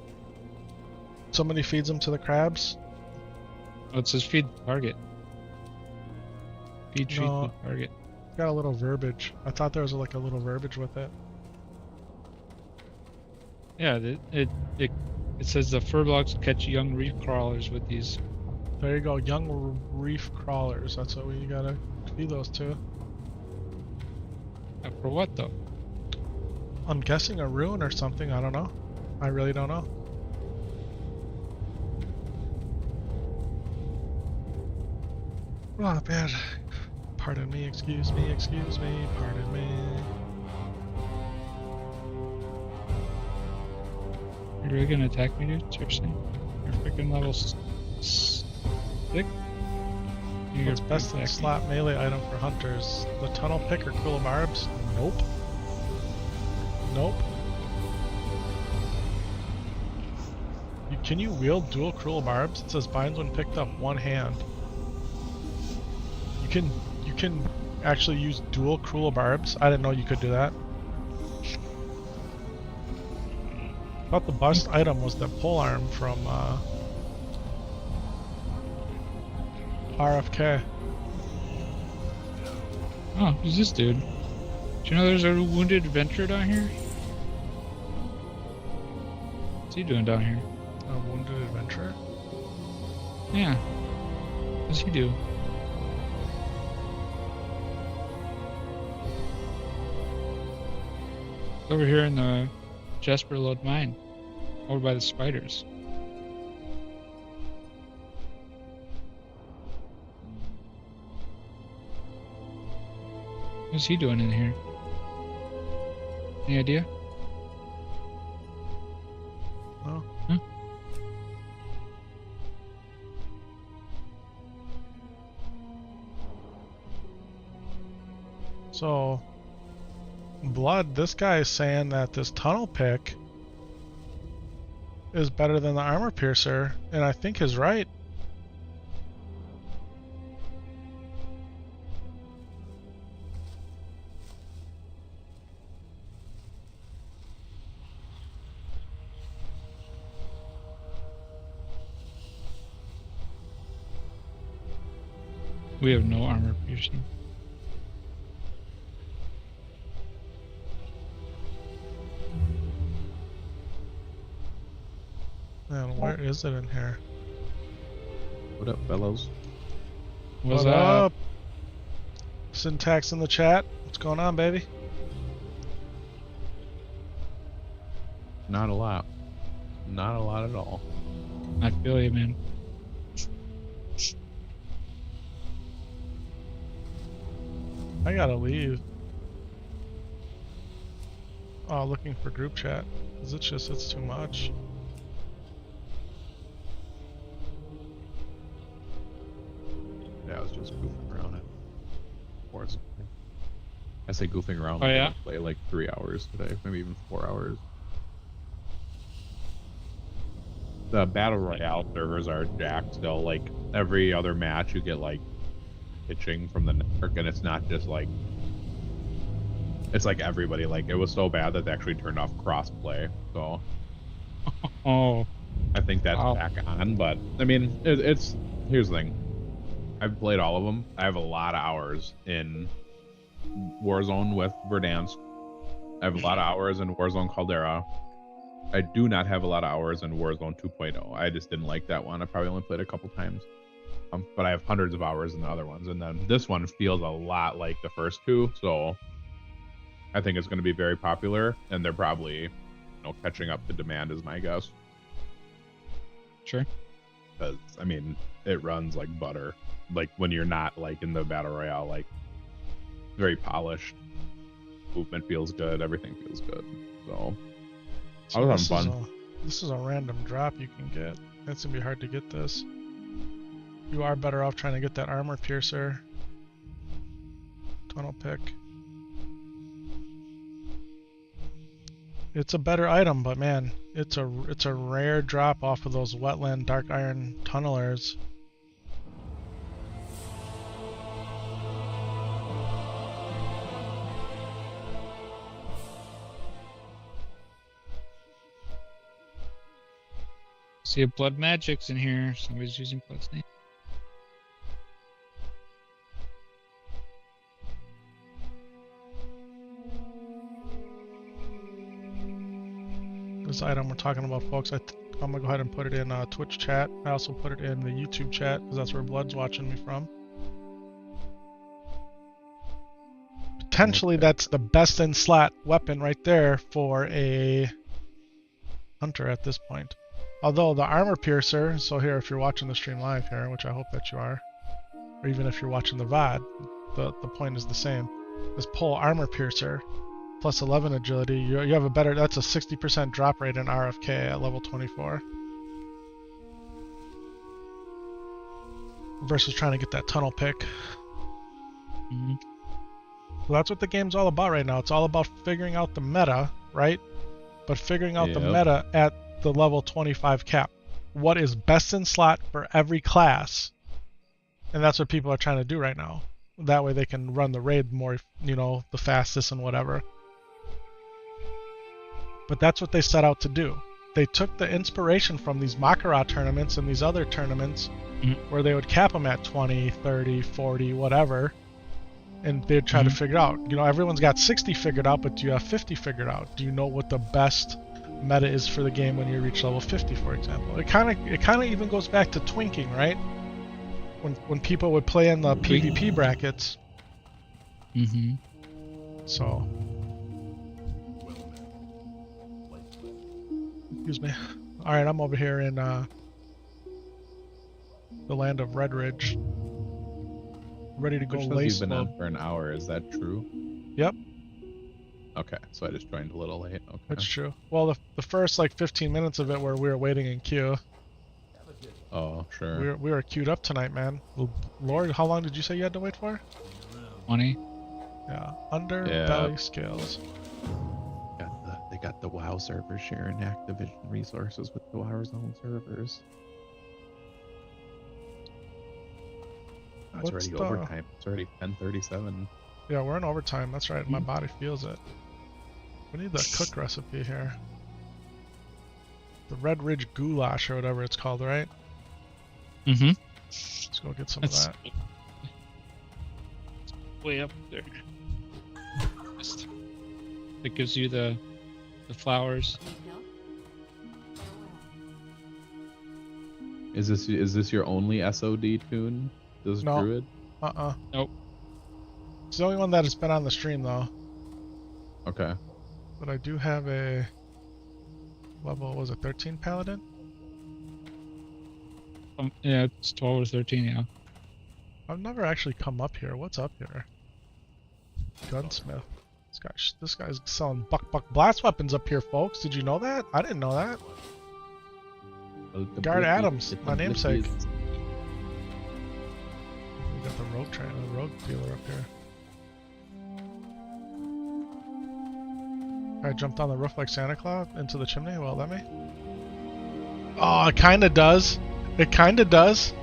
Somebody feeds them to the crabs.
Oh, it says feed the target. Feed treat
No.
the target.
It's got a little verbiage. I thought there was like a little verbiage with it.
Yeah, it says the furblocks catch young reef crawlers with these.
There you go, young reef crawlers. That's what we gotta feed those to.
For what though?
I'm guessing a rune or something. I don't know. I really don't know. Oh, man. Pardon me, excuse me, pardon me.
You're really gonna attack me, dude? Seriously? You're freaking level 6?
What's best in slot melee item for hunters? The tunnel pick or cruel barbs? Nope. Nope. Can you wield dual cruel barbs? It says binds when picked up one hand. You can actually use dual cruel barbs. I didn't know you could do that. I thought the best item was the polearm from RFK.
Oh, who's this dude? Do you know there's a wounded adventurer down here? What's he doing down here?
A wounded adventurer?
Yeah. What's he do? Over here in the Jasper Lode mine. Over by the spiders. What's he doing in here? Any idea?
No.
Huh?
So, Blood, this guy is saying that this tunnel pick is better than the armor piercer, and I think he's right.
We have no armor piercing.
Man, where is it in here?
What up, fellows?
What's
What
up?
Syntax in the chat. What's going on, baby?
Not a lot. Not a lot at all.
I feel you, man.
I gotta leave. Oh, looking for group chat. 'Cause it's too much.
Yeah, I was just goofing around at Warzone. I say goofing around.
Oh,
like
yeah?
I play like 3 hours today, maybe even 4 hours. The battle royale servers are jacked still. Like every other match, you get like pitching from the network, and it's not just like it's like everybody. Like it was so bad that they actually turned off crossplay. So
Oh,
I think that's
wow.
back on. But I mean, it's here's the thing. I've played all of them. I have a lot of hours in Warzone with Verdansk. I have a lot of hours in Warzone Caldera. I do not have a lot of hours in Warzone 2.0. I just didn't like that one. I probably only played a couple times. But I have hundreds of hours in the other ones, and then this one feels a lot like the first two, so I think it's going to be very popular, and they're probably, catching up to demand is my guess.
Sure.
Because I mean, it runs like butter. Like when you're not like in the battle royale, like very polished. Movement feels good. Everything fews good. So I was having fun.
This is a random drop you can get. It's gonna be hard to get this. You are better off trying to get that armor piercer. Tunnel pick. It's a better item, but man, it's a rare drop off of those wetland dark iron tunnelers.
See if blood magic's in here. Somebody's using bloodstain.
This item we're talking about, folks, I'm gonna go ahead and put it in Twitch chat. I also put it in the YouTube chat because that's where Blood's watching me from. Potentially, that's the best in slot weapon right there for a hunter at this point. Although the armor piercer, so here, if you're watching the stream live here, which I hope that you are, or even if you're watching the VOD, the point is the same. This pull armor piercer plus 11 agility, you have a better, that's a 60% drop rate in RFK at level 24. Versus trying to get that tunnel pick.
Mm-hmm.
So that's what the game's all about right now. It's all about figuring out the meta, right? But figuring out the meta at the level 25 cap. What is best in slot for every class? And that's what people are trying to do right now. That way they can run the raid more, the fastest and whatever. But that's what they set out to do. They took the inspiration from these Makara tournaments and these other tournaments where they would cap them at 20, 30, 40, whatever. And they'd try to figure out, everyone's got 60 figured out, but do you have 50 figured out? Do you know what the best meta is for the game when you reach level 50, for example? It kind of even goes back to twinking, right? When people would play in the PvP brackets.
Mm-hmm.
So. Excuse me. Alright, I'm over here in the land of Red Ridge. Ready to go lace.
You've been on for an hour, is that true?
Yep.
Okay, so I just joined a little late. Okay.
That's true. Well, the first 15 minutes of it where we were waiting in queue.
Oh, sure.
We were queued up tonight, man. Lord, how long did you say you had to wait for?
20.
Yeah, underbelly scales.
They got the WoW server sharing Activision resources with the Warzone servers. It's already overtime. It's already 10:37.
Yeah, we're in overtime. That's right. My body feels it. We need the cook recipe here. The Red Ridge Goulash or whatever it's called, right?
Mm-hmm.
Let's go get some of that.
Way up there. It gives you the flowers.
Is this your only SOD tune? This
No.
Druid?
Nope.
It's the only one that has been on the stream though.
Okay.
But I do have a level, was it 13 paladin?
Yeah, it's 12 or 13, yeah.
I've never actually come up here. What's up here? Gunsmith. This guy's selling buck blast weapons up here, folks. Did you know that? I didn't know that. Guard Adams, my namesake. We got the rogue dealer up here. I jumped on the roof like Santa Claus into the chimney. Will it let me? Oh, it kind of does. It kind of does.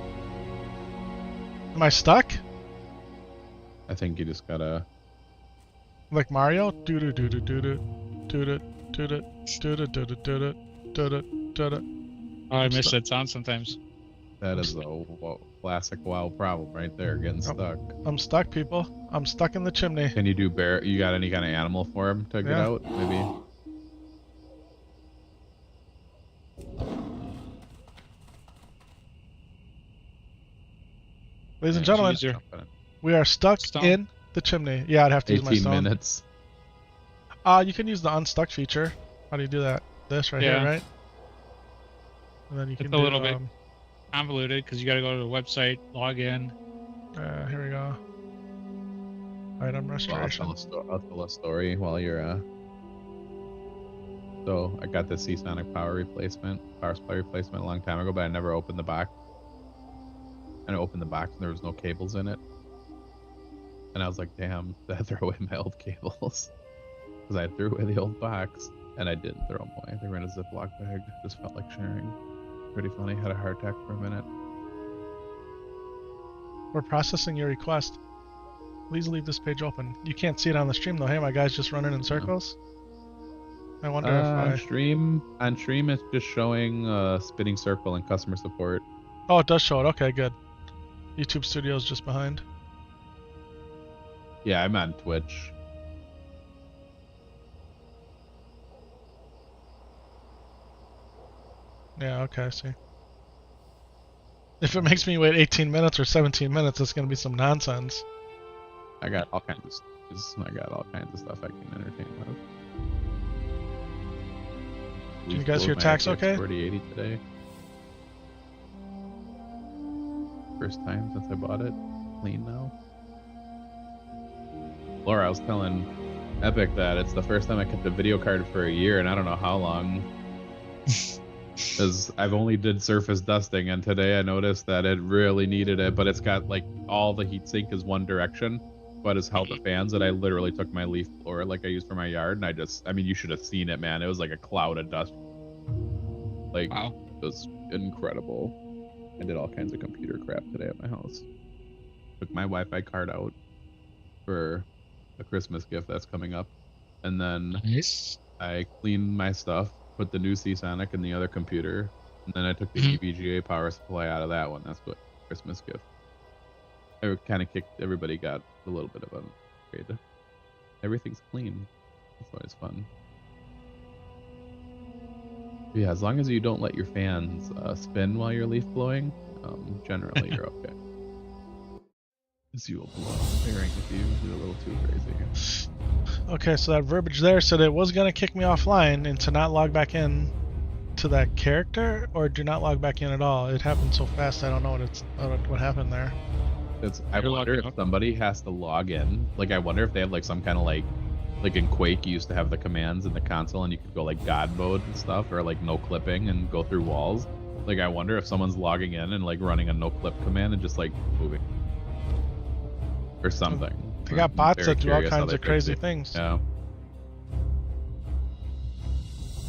Am I stuck?
I think you just gotta.
Like Mario? Do do do do do do do do do do do do do do do do do.
Oh, I miss that sound sometimes.
That is a classic WoW problem right there, getting stuck.
I'm stuck, people. I'm stuck in the chimney.
Can you do bear? You got any kind of animal for him to get out? Maybe.
Ladies and
Yeah,
gentlemen,
use your
we are stuck
stone.
in the chimney. Yeah, I'd have to use my
18
stone.
minutes.
You can use the unstuck feature. How do you do that? This right here,
Yeah.
right? And then you
It's
can
a
do,
little bit convoluted because you got to go to the website, log in.
here we go. Item
Well,
restoration.
I'll tell a story while you're. So I got this Seasonic power supply replacement a long time ago, but I never opened the box. And I opened the box and there was no cables in it. And I was like, damn, did I throw away my old cables? Because I threw away the old box and I didn't throw them away. They were in a Ziploc bag. Just felt like sharing. Pretty funny. Had a heart attack for a minute.
We're processing your request. Please leave this page open. You can't see it on the stream though. Hey, my guy's just running in circles. I wonder if
on stream it's just showing spinning circle and customer support.
Oh, it does show it. Okay, good. YouTube Studio's just behind.
Yeah, I'm on Twitch.
Yeah, okay, I see. If it makes me wait 18 minutes or 17 minutes, it's gonna be some nonsense.
I got all kinds of stuff I can entertain with.
Can you guys hear tax okay?
4080 today. First time since I bought it. Clean now. Laura, I was telling Epic that it's the first time I kept a video card for a year, and I don't know how long. Because I've only did surface dusting, and today I noticed that it really needed it, but it's got like all the heatsink is one direction, but it's held the fans, and I literally took my leaf blower like I used for my yard, and I mean, you should have seen it, man. It was like a cloud of dust. Like,
Wow.
It was incredible. I did all kinds of computer crap today at my house. Took my Wi-Fi card out for a Christmas gift that's coming up, and then
Nice.
I cleaned my stuff, put the new Seasonic in the other computer, and then I took the EVGA power supply out of that one. That's what Christmas gift. I kind of everybody got a little bit of an upgrade. Everything's clean. It's always fun. Yeah, as long as you don't let your fans spin while you're leaf blowing, generally you're okay. Because you will blow bearing if you do a little too crazy.
Okay, so that verbiage there said it was gonna kick me offline and to not log back in to that character, or do not log back in at all. It happened so fast, I don't know what happened there.
I wonder if somebody has to log in. Like, I wonder if they have like some kind of like in Quake, you used to have the commands in the console, and you could go like God mode and stuff, or like no clipping and go through walls. Like, I wonder if someone's logging in and like running a no clip command and just like moving or something.
They got bots that do all kinds of crazy things.
Yeah.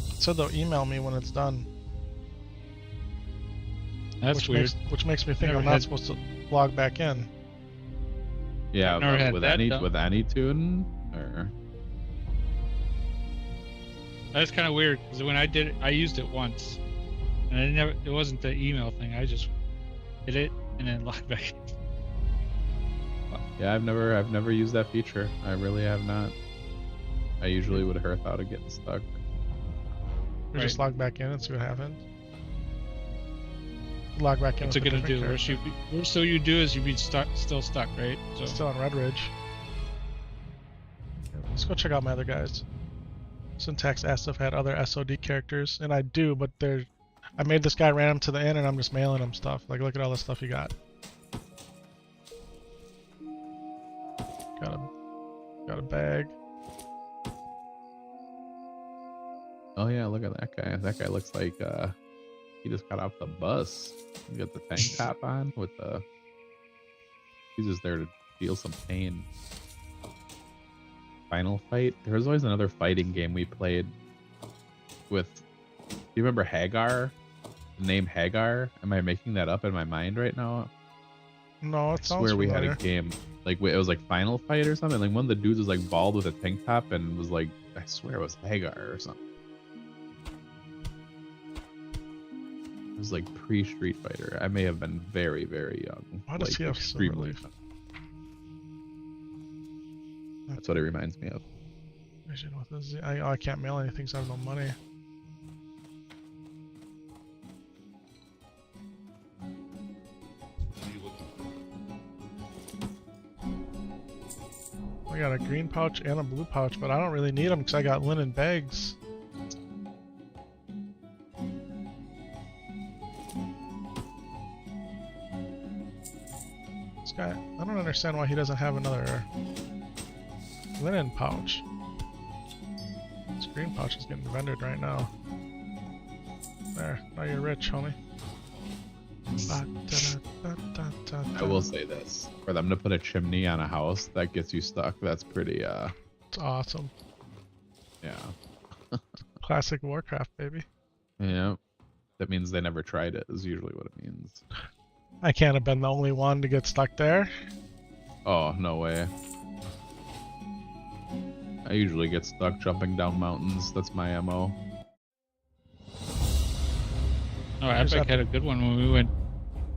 It said they'll email me when it's done.
That's weird.
Which makes me think
Never
I'm not
had-
supposed to log back in.
Yeah,
I've never had
with
that
any
done.
with any tune or
That's kind of weird because when I did it, I used it once, and it wasn't the email thing. I just did it and then logged back in.
yeah, I've never used that feature. I really have not. I usually would hurt out of getting stuck.
We just log back in and see what happens. Log back in.
What's
with
it
a
gonna do?
different
Worst so you do is you'd be still stuck, right? So
Still on Red Ridge. Let's go check out my other guys. Syntax asked if I had other SOD characters, and I do, but I made this guy random to the inn, and I'm just mailing him stuff. Like, look at all the stuff you got. Got a bag.
Oh yeah, look at that guy. That guy looks like he just got off the bus. He got the tank top on with the. He's just there to feel some pain. Final Fight. There was always another fighting game we played with. Do you remember Hagar? The name Hagar? Am I making that up in my mind right now?
No, it
I
sounds
swear we
familiar.
had a game like it was like Final Fight or something. Like one of the dudes was like bald with a tank top and was like, I swear it was Hagar or something. It was like pre-Street Fighter. I may have been very, very young.
Why does
like,
he have Silver
extremely
Leaf?
young. That's what it reminds me of.
Vision with a Z. I can't mail anything, so I have no money.
What are you looking for?
got a green pouch and a blue pouch, but I don't really need them because I got linen bags. This guy, I don't understand why he doesn't have another linen pouch. This green pouch is getting vended right now. There, now you're rich, homie.
I will say this: for them to put a chimney on a house that gets you stuck, that's pretty.
It's awesome.
Yeah.
Classic Warcraft, baby.
Yeah. That means they never tried it. Is usually what it means.
I can't have been the only one to get stuck there.
Oh, no way. I usually get stuck jumping down mountains. That's my MO.
Oh, Epic had a good one when we went.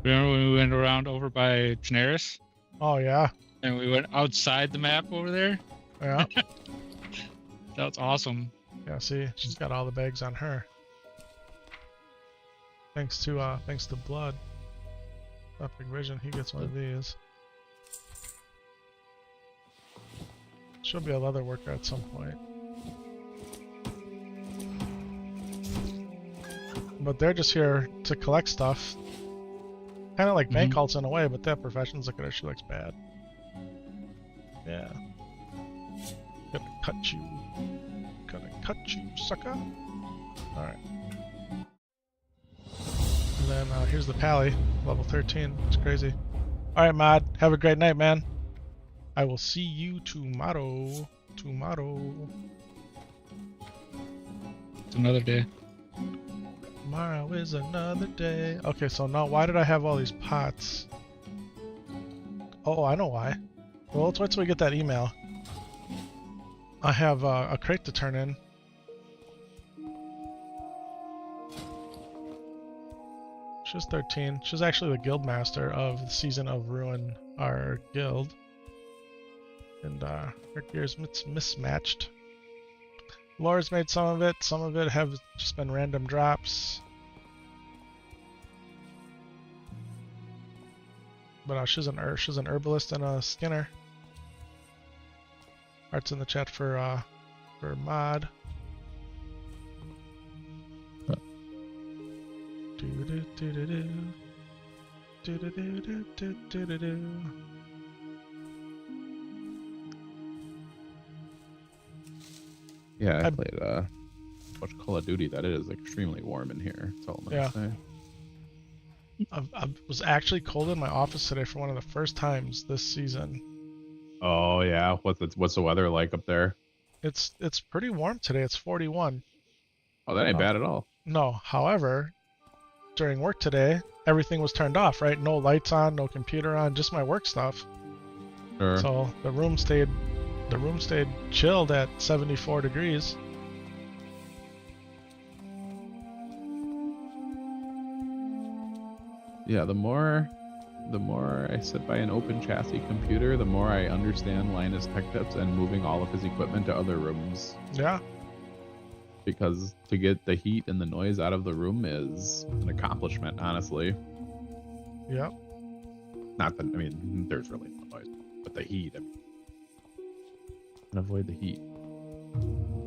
Remember when we went around over by Daenerys
Oh yeah,
and we went outside the map over there?
yeah,
That was awesome.
yeah. See, she's got all the bags on her. Thanks to Blood. Epic Vision, he gets one of these. She'll be a leather worker at some point. But they're just here to collect stuff. Kind of like bank cults in a way, but that profession's look at her, she looks bad. Yeah. Gonna cut you. Gonna cut you, sucker. Alright. And then here's the Pally, level 13. It's crazy. Alright, Mod. Have a great night, man. I will see you tomorrow. Tomorrow.
It's another day.
Tomorrow is another day. Okay, so now why did I have all these pots? Oh, I know why. Well, let's wait till we get that email. I have a crate to turn in. She's 13. She's actually the guild master of the season of Rune, our guild. And her gear's mismatched. Laura's made some of it have just been random drops. But she's an herbalist and a skinner. Art's in the chat for Mod.
Yeah, I played much Call of Duty that it is extremely warm in here. That's all I'm gonna say.
I was actually cold in my office today for one of the first times this season.
Oh yeah, what's the weather like up there?
It's pretty warm today. It's 41.
Oh, that ain't bad at all.
No, however, during work today, everything was turned off. Right, no lights on, no computer on, just my work stuff.
Sure.
So the room stayed chilled at 74 degrees.
Yeah, the more I sit by an open chassis computer, the more I understand Linus Tech Tips and moving all of his equipment to other rooms.
Yeah.
Because to get the heat and the noise out of the room is an accomplishment, honestly.
Yep.
Not that, I mean, there's really no noise, but the heat. And avoid the heat.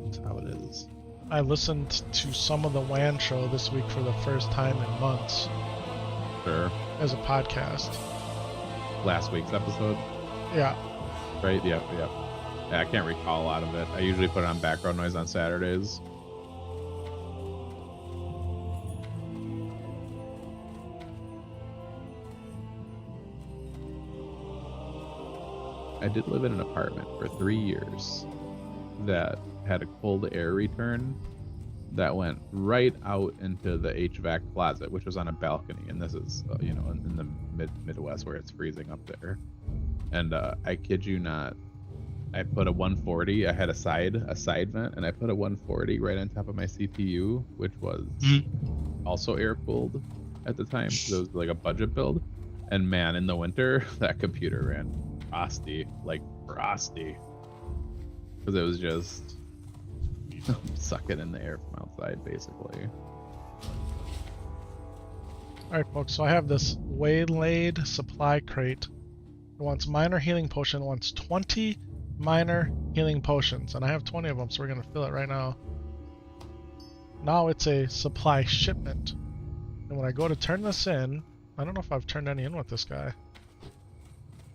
That's how it is.
I listened to some of the WAN show this week for the first time in months.
Sure.
As a podcast.
Last week's episode?
Yeah.
Right? Yep. Yeah, I can't recall a lot of it. I usually put it on background noise on Saturdays. I did live in an apartment for 3 years that had a cold air return that went right out into the HVAC closet, which was on a balcony. And this is, in the Midwest where it's freezing up there. And I kid you not, I put a 140. I had a side vent, and I put a 140 right on top of my CPU, which was also air cooled at the time. So it was like a budget build. And man, in the winter, that computer ran frosty, because it was just sucking in the air from outside, basically.
Alright, folks, so I have this waylaid supply crate. It wants minor healing potion, it wants 20 minor healing potions, and I have 20 of them, so we're gonna fill it right now. Now it's a supply shipment, and when I go to turn this in, I don't know if I've turned any in with this guy.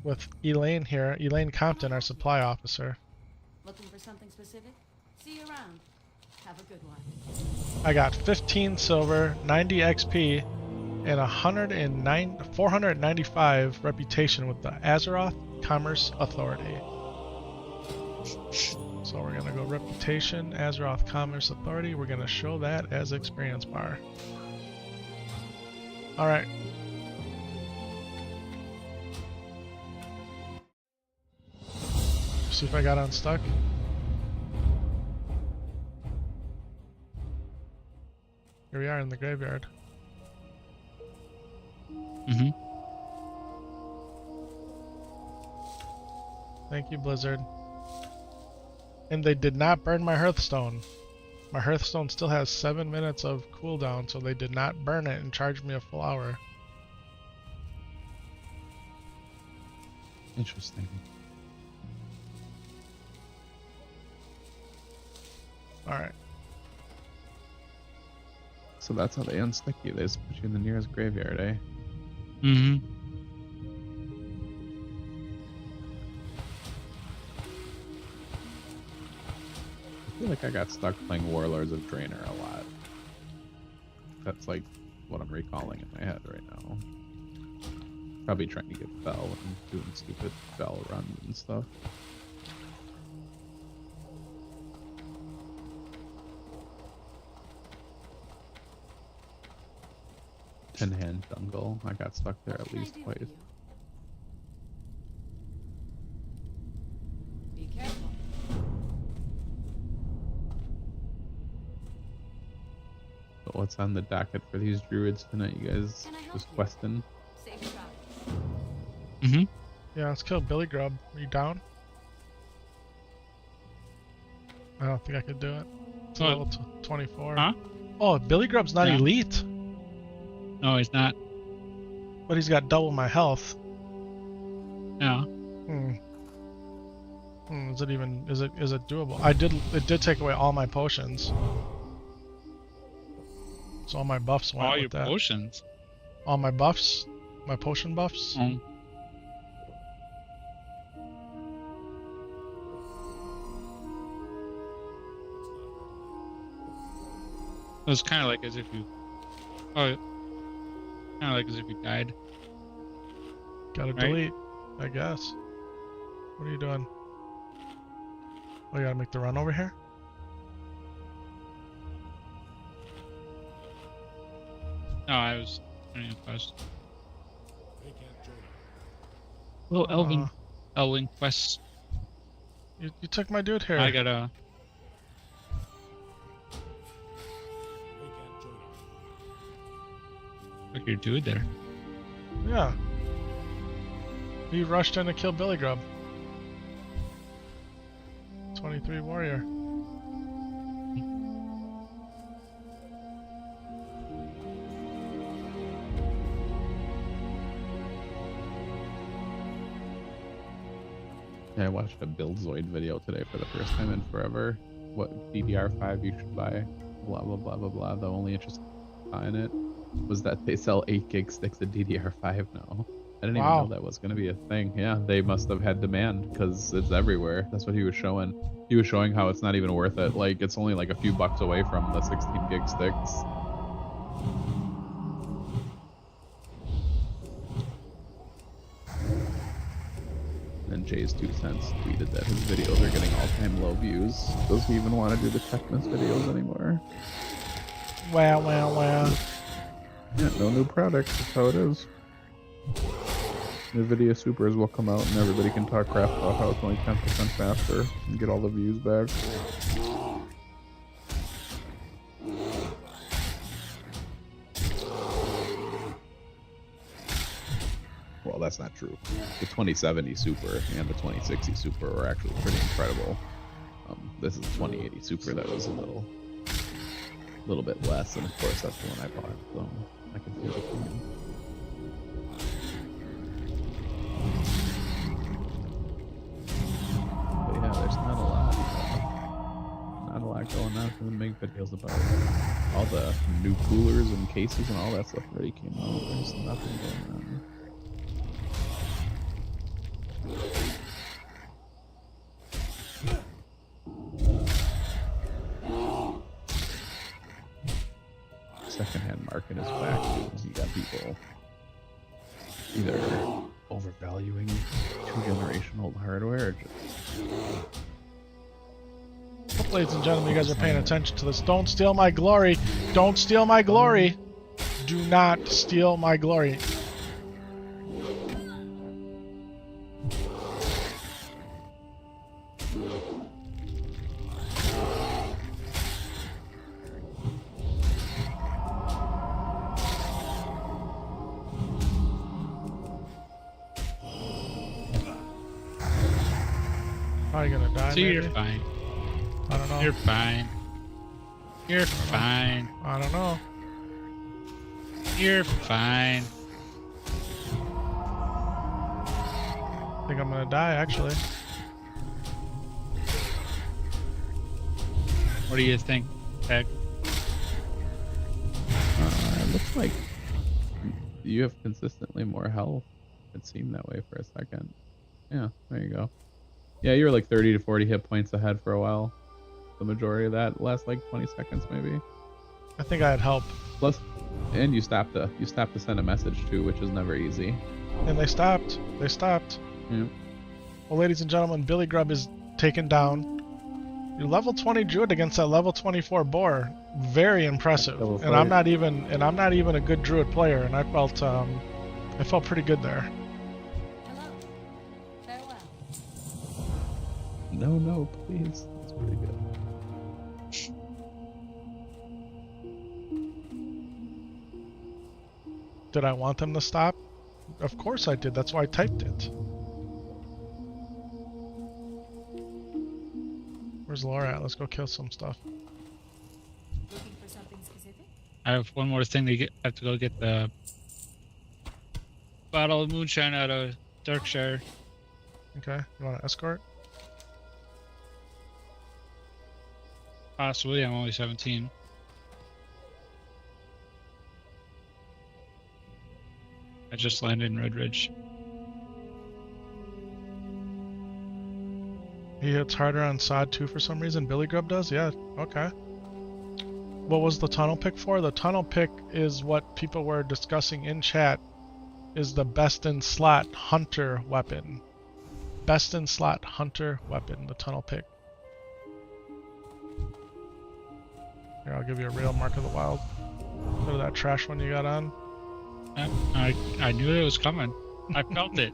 With Elaine here, Elaine Compton, our supply officer.
Looking for something specific? See you around. Have a good one.
I got 15 silver, 90 XP, and 495 reputation with the Azeroth Commerce Authority. So we're gonna go reputation, Azeroth Commerce Authority. We're gonna show that as experience bar. All right. See if I got unstuck. Here we are in the graveyard.
Mm-hmm.
Thank you, Blizzard. And they did not burn my Hearthstone. My Hearthstone still has 7 minutes of cooldown, so they did not burn it and charge me a full hour.
Interesting.
Alright.
So that's how they unstick you. They just put you in the nearest graveyard, eh?
Mm-hmm.
I feel like I got stuck playing Warlords of Draenor a lot. That's like what I'm recalling in my head right now. Probably trying to get Bell and doing stupid Bell runs and stuff. Ten-hand jungle. I got stuck there at least twice.
Be careful.
But what's on the docket for these druids tonight, you guys?
Can I help
Just
you?
questing.
Safe travels.
Mm-hmm.
Yeah, let's kill Billy Grub. Are you down? I don't think I could do it. It's
What?
level 24.
Huh?
Oh, Billy Grub's not
Yeah.
elite,
No, he's not.
but he's got double my health.
No.
Is it even? Is it doable? It did take away all my potions. So all my buffs went
All
with
your
that.
potions.
All my buffs, my potion buffs.
Um, it was kind of like as if you. Oh, kind of like as if you died.
Gotta
Right.
delete, I guess. What are you doing? Oh, you gotta make the run over here?
No, I was doing a quest.
They can't join us.
Little
Uh,
Elven quest.
You took my dude here.
I gotta.
They can't join us.
Look, your dude there.
Yeah. He rushed in to kill Billy Grub. 23 warrior.
Yeah, I watched a Buildzoid video today for the first time in forever. What DDR5 you should buy, blah blah blah blah blah. The only interest in it was that they sell 8 gig sticks of DDR5 now. I didn't even
Wow.
know that was going to be a thing. Yeah, they must have had demand because it's everywhere. That's what he was showing. He was showing how it's not even worth it. Like, it's only like a few bucks away from the 16 gig sticks. And Jay's 2 cents tweeted that his videos are getting all-time low views. Does he even want to do the Techmas videos anymore?
Wow, wow, wow.
Yeah, no new products. That's how it is. NVIDIA Supers will come out and everybody can talk crap about how it's only 10% faster and get all the views back. Well, that's not true. The 2070 Super and the 2060 Super were actually pretty incredible. This is the 2080 Super that was a little bit less, and of course that's the one I bought, so I can see the opinion. But
that going on for them to make videos about all the new coolers and cases and all that stuff already came out. There's nothing going on. Secondhand market is back too. You got people either overvaluing 2-generation-old hardware or just
Hope, ladies and gentlemen, you guys are paying attention to this. Don't steal my glory. Don't steal my glory. Do not steal my glory. Are you gonna die?
So
maybe?
you're fine.
I don't know.
You're fine. You're fine.
I don't know.
You're fine.
I think I'm gonna die actually.
What do you think, Tech?
it looks like you have consistently more health. It seemed that way for a second. Yeah, there you go. Yeah, you were like 30 to 40 hit points ahead for a while. The majority of that last like 20 seconds maybe.
I think I had help.
Plus, and you stopped to send a message too, which is never easy.
And they stopped. They stopped.
Yeah.
Well, ladies and gentlemen, Billy Grub is taken down. Your level 20 druid against that level 24 boar. Very impressive.
Double
And I'm
fight.
not even a good druid player, and I felt pretty good there.
Hello. Farewell.
No, please. That's pretty good.
Did I want them to stop? Of course I did. That's why I typed it. Where's Laura at? Let's go kill some stuff.
Looking for something specific?
I have one more thing to get. I have to go get the bottle of moonshine out of Darkshire.
Okay. You want to escort?
Possibly. I'm only 17. I just landed in Red Ridge.
He hits harder on sod too for some reason. Billy Grub does? Yeah, okay. What was the tunnel pick for? The tunnel pick is what people were discussing in chat is the best in slot hunter weapon. Best in slot hunter weapon, the tunnel pick. Here, I'll give you a real Mark of the Wild. Look at that trash one you got on.
I knew it was coming. I felt it.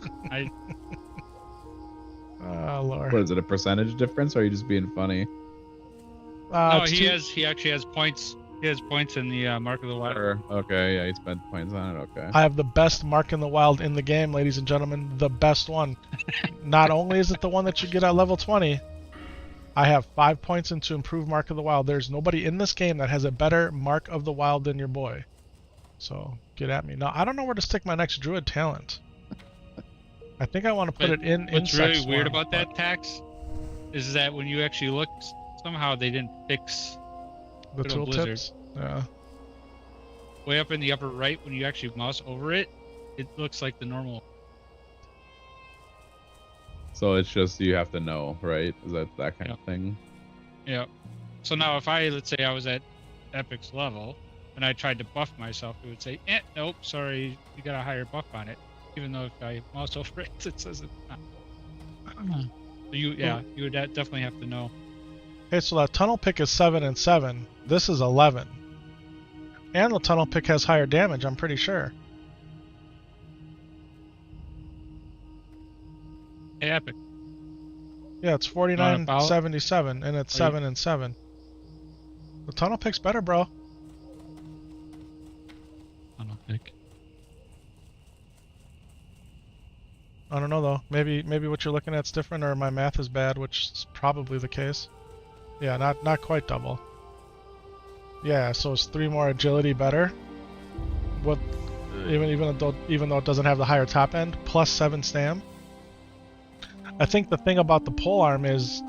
Oh, Lord.
What is it, a percentage difference, or are you just being funny?
No,
It's
he actually has points. He has points in the Mark of the Wild.
Or, okay, yeah, he spent points on it, okay.
I have the best Mark in the Wild in the game, ladies and gentlemen. The best one. Not only is it the one that you get at level 20, I have 5 points into improved Mark of the Wild. There's nobody in this game that has a better Mark of the Wild than your boy. So, get at me. Now, I don't know where to stick my next druid talent. I think I want to put it in
What's
insect
really weird
swarm,
about that tax is that when you actually look, somehow they didn't fix
the
little
tooltips. Yeah.
way up in the upper right. When you actually mouse over it, it looks like the normal.
So it's just you have to know, right? Is that kind of thing?
Yeah. So now if let's say I was at Epic's level and I tried to buff myself, it would say, nope, sorry, you got a higher buff on it. Even though if I mouse over it, it says it's not. So you would definitely have to know.
Okay, so that tunnel pick is 7 and 7. This is 11. And the tunnel pick has higher damage, I'm pretty sure.
Hey, Epic.
Yeah, it's 49.77, and it's 7 and 7. The tunnel pick's better, bro.
Tunnel pick.
I don't know though. Maybe what you're looking at's different, or my math is bad, which is probably the case. Yeah, not quite double. Yeah, so it's 3 more agility better. What? Even though it doesn't have the higher top end, plus 7 stam. I think the thing about the pole arm is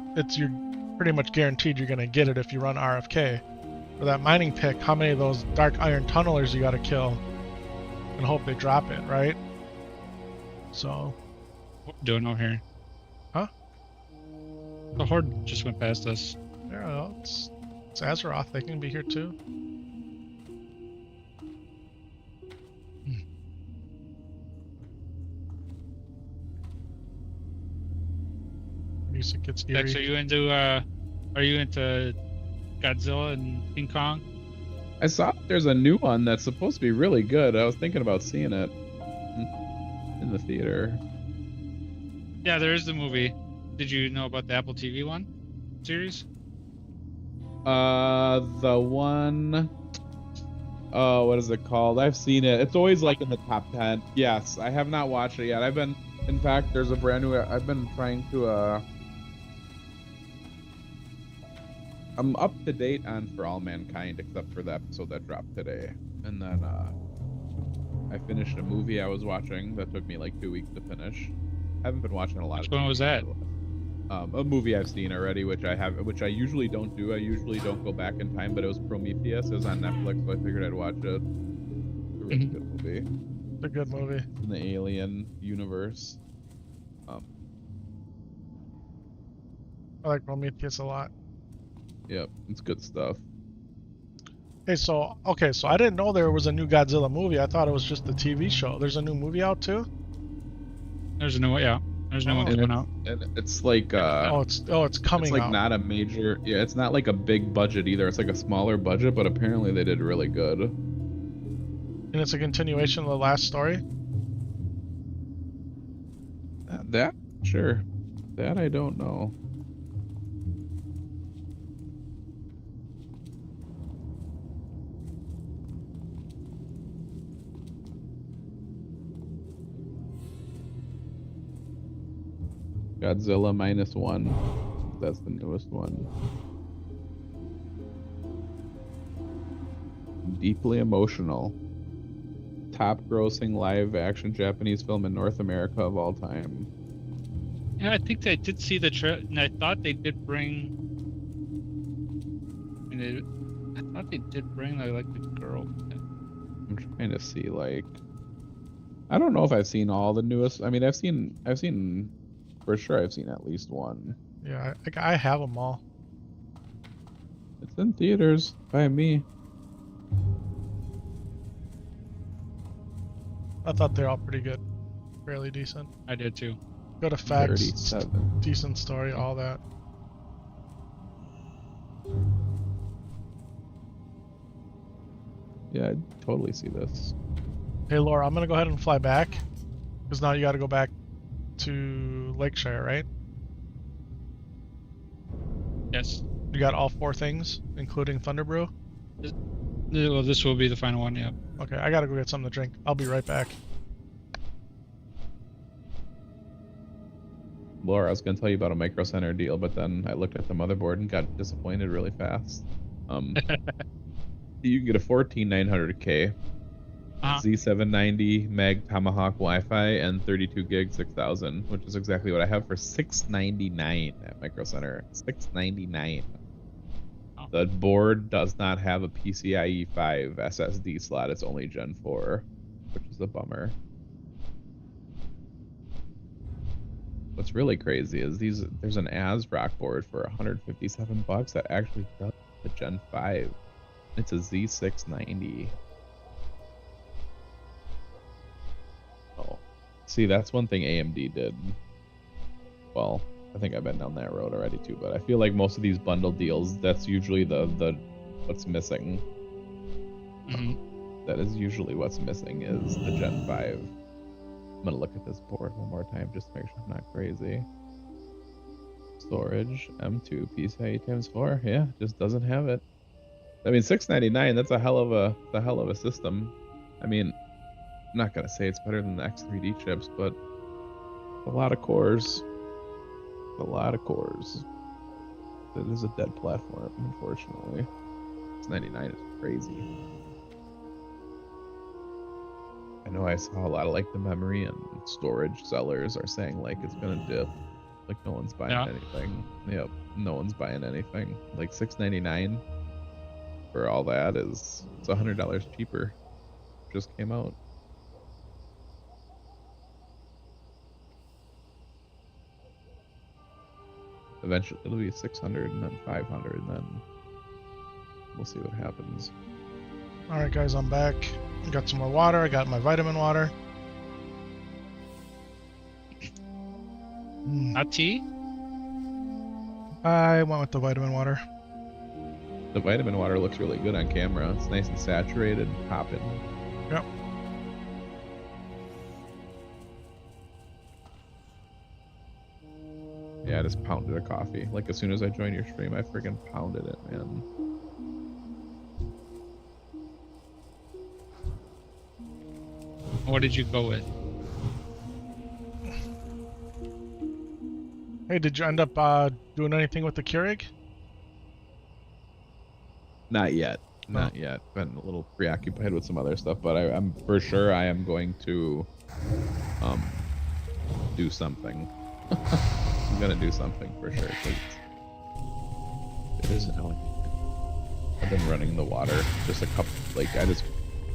pretty much guaranteed you're gonna get it if you run RFK. For that mining pick, how many of those dark iron tunnelers you gotta kill and hope they drop it, right? So,
Doing over here.
huh?
The horde just went past us.
Yeah, well, it's Azeroth. They can be here too. Music gets eerie.
Dex, are you into Godzilla and King Kong?
I saw there's a new one that's supposed to be really good. I was thinking about seeing it in the theater.
Yeah, there is the movie. Did you know about the Apple TV one series?
The one. Oh, what is it called? I've seen it. It's always like in the top 10. Yes, I have not watched it yet. In fact, there's a brand new. I've been trying to. I'm up to date on For All Mankind, except for the episode that dropped today. And then I finished a movie I was watching that took me like 2 weeks to finish. I haven't been watching a lot.
Which
of
one was that?
A movie I've seen already, which I usually don't do. I usually don't go back in time, but it was Prometheus. It was on Netflix, so I figured I'd watch it. It's a really good movie.
It's a good movie.
In the alien universe.
I like Prometheus a lot.
Yep, it's good stuff.
Hey, so I didn't know there was a new Godzilla movie. I thought it was just the TV show. There's a new movie out too?
There's a new one, yeah. There's a new one coming out.
And it's like
it's coming
it's like
out.
not a major, yeah, it's not like a big budget either. It's like a smaller budget, but apparently they did really good.
And it's a continuation of the last story?
That sure. That I don't know. Godzilla -1. That's the newest one. Deeply emotional. Top grossing live action Japanese film in North America of all time.
Yeah, I think I did see the trailer, and I thought they did bring. I thought they did bring like the girl.
I'm trying to see like. I don't know if I've seen all the newest. I mean, I've seen for sure. I've seen at least one.
Yeah, I have them all.
It's in theaters by me.
I thought they're all pretty good. Fairly decent.
I did too.
Good effects,
37.
decent story, all that.
Yeah, I totally see this.
Hey Laura, I'm gonna go ahead and fly back. Because now you gotta go back to Lakeshire, right?
Yes.
You got all 4 things, including Thunderbrew?
Well, this will be the final one, yeah.
Okay, I gotta go get something to drink. I'll be right back.
Laura, I was gonna tell you about a Micro Center deal, but then I looked at the motherboard and got disappointed really fast. You can get a 14900K, Z790 Mag Tomahawk Wi-Fi, and 32 gig 6000, which is exactly what I have for $699 at Micro Center. $699.
Oh.
The board does not have a PCIe 5 SSD slot. It's only Gen 4, which is a bummer. What's really crazy is there's an ASRock board for $157 that actually does the Gen 5. It's a Z690. Oh, see, that's one thing AMD did. Well, I think I've been down that road already too, but I feel like most of these bundle deals, that's usually the what's missing.
Mm-hmm.
That is usually what's missing is the Gen 5. I'm gonna look at this board one more time just to make sure I'm not crazy. Storage M2 PCIe times 4. Yeah, just doesn't have it. I mean, $699. That's a hell of a system. I mean, I'm not gonna say it's better than the X3D chips, but a lot of cores. A lot of cores. It is a dead platform, unfortunately. $699 is crazy. I know I saw a lot of like the memory and storage sellers are saying like it's gonna dip Like no one's buying
Yeah.
anything. Yep, no one's buying anything. Like $6.99 for all that it's $100 cheaper. Just came out. Eventually it'll be 600 and then 500 and then we'll see what happens.
All right, guys, I'm back. I got some more water. I got my vitamin water.
Not tea?
I went with the vitamin water.
The vitamin water looks really good on camera. It's nice and saturated, popping.
Yep.
Yeah, I just pounded a coffee. Like as soon as I joined your stream, I friggin' pounded it, man.
What did you go with?
Hey, did you end up doing anything with the Keurig?
Not yet. Not yet. Been a little preoccupied with some other stuff, but I'm for sure I am going to do something. I'm gonna do something for sure. 'Cause it is annoying. I've been running the water just a couple. Like I just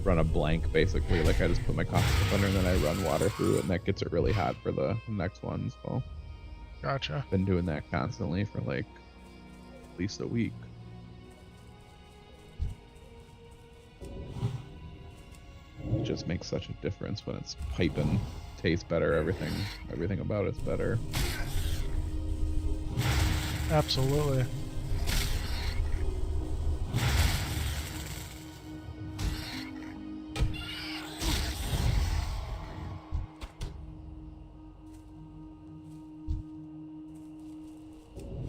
run a blank basically. Like I just put my coffee cup under and then I run water through it, and that gets it really hot for the next one. So
Gotcha.
been doing that constantly for like at least a week. It just makes such a difference when it's piping. Tastes better. Everything about it's better.
Absolutely.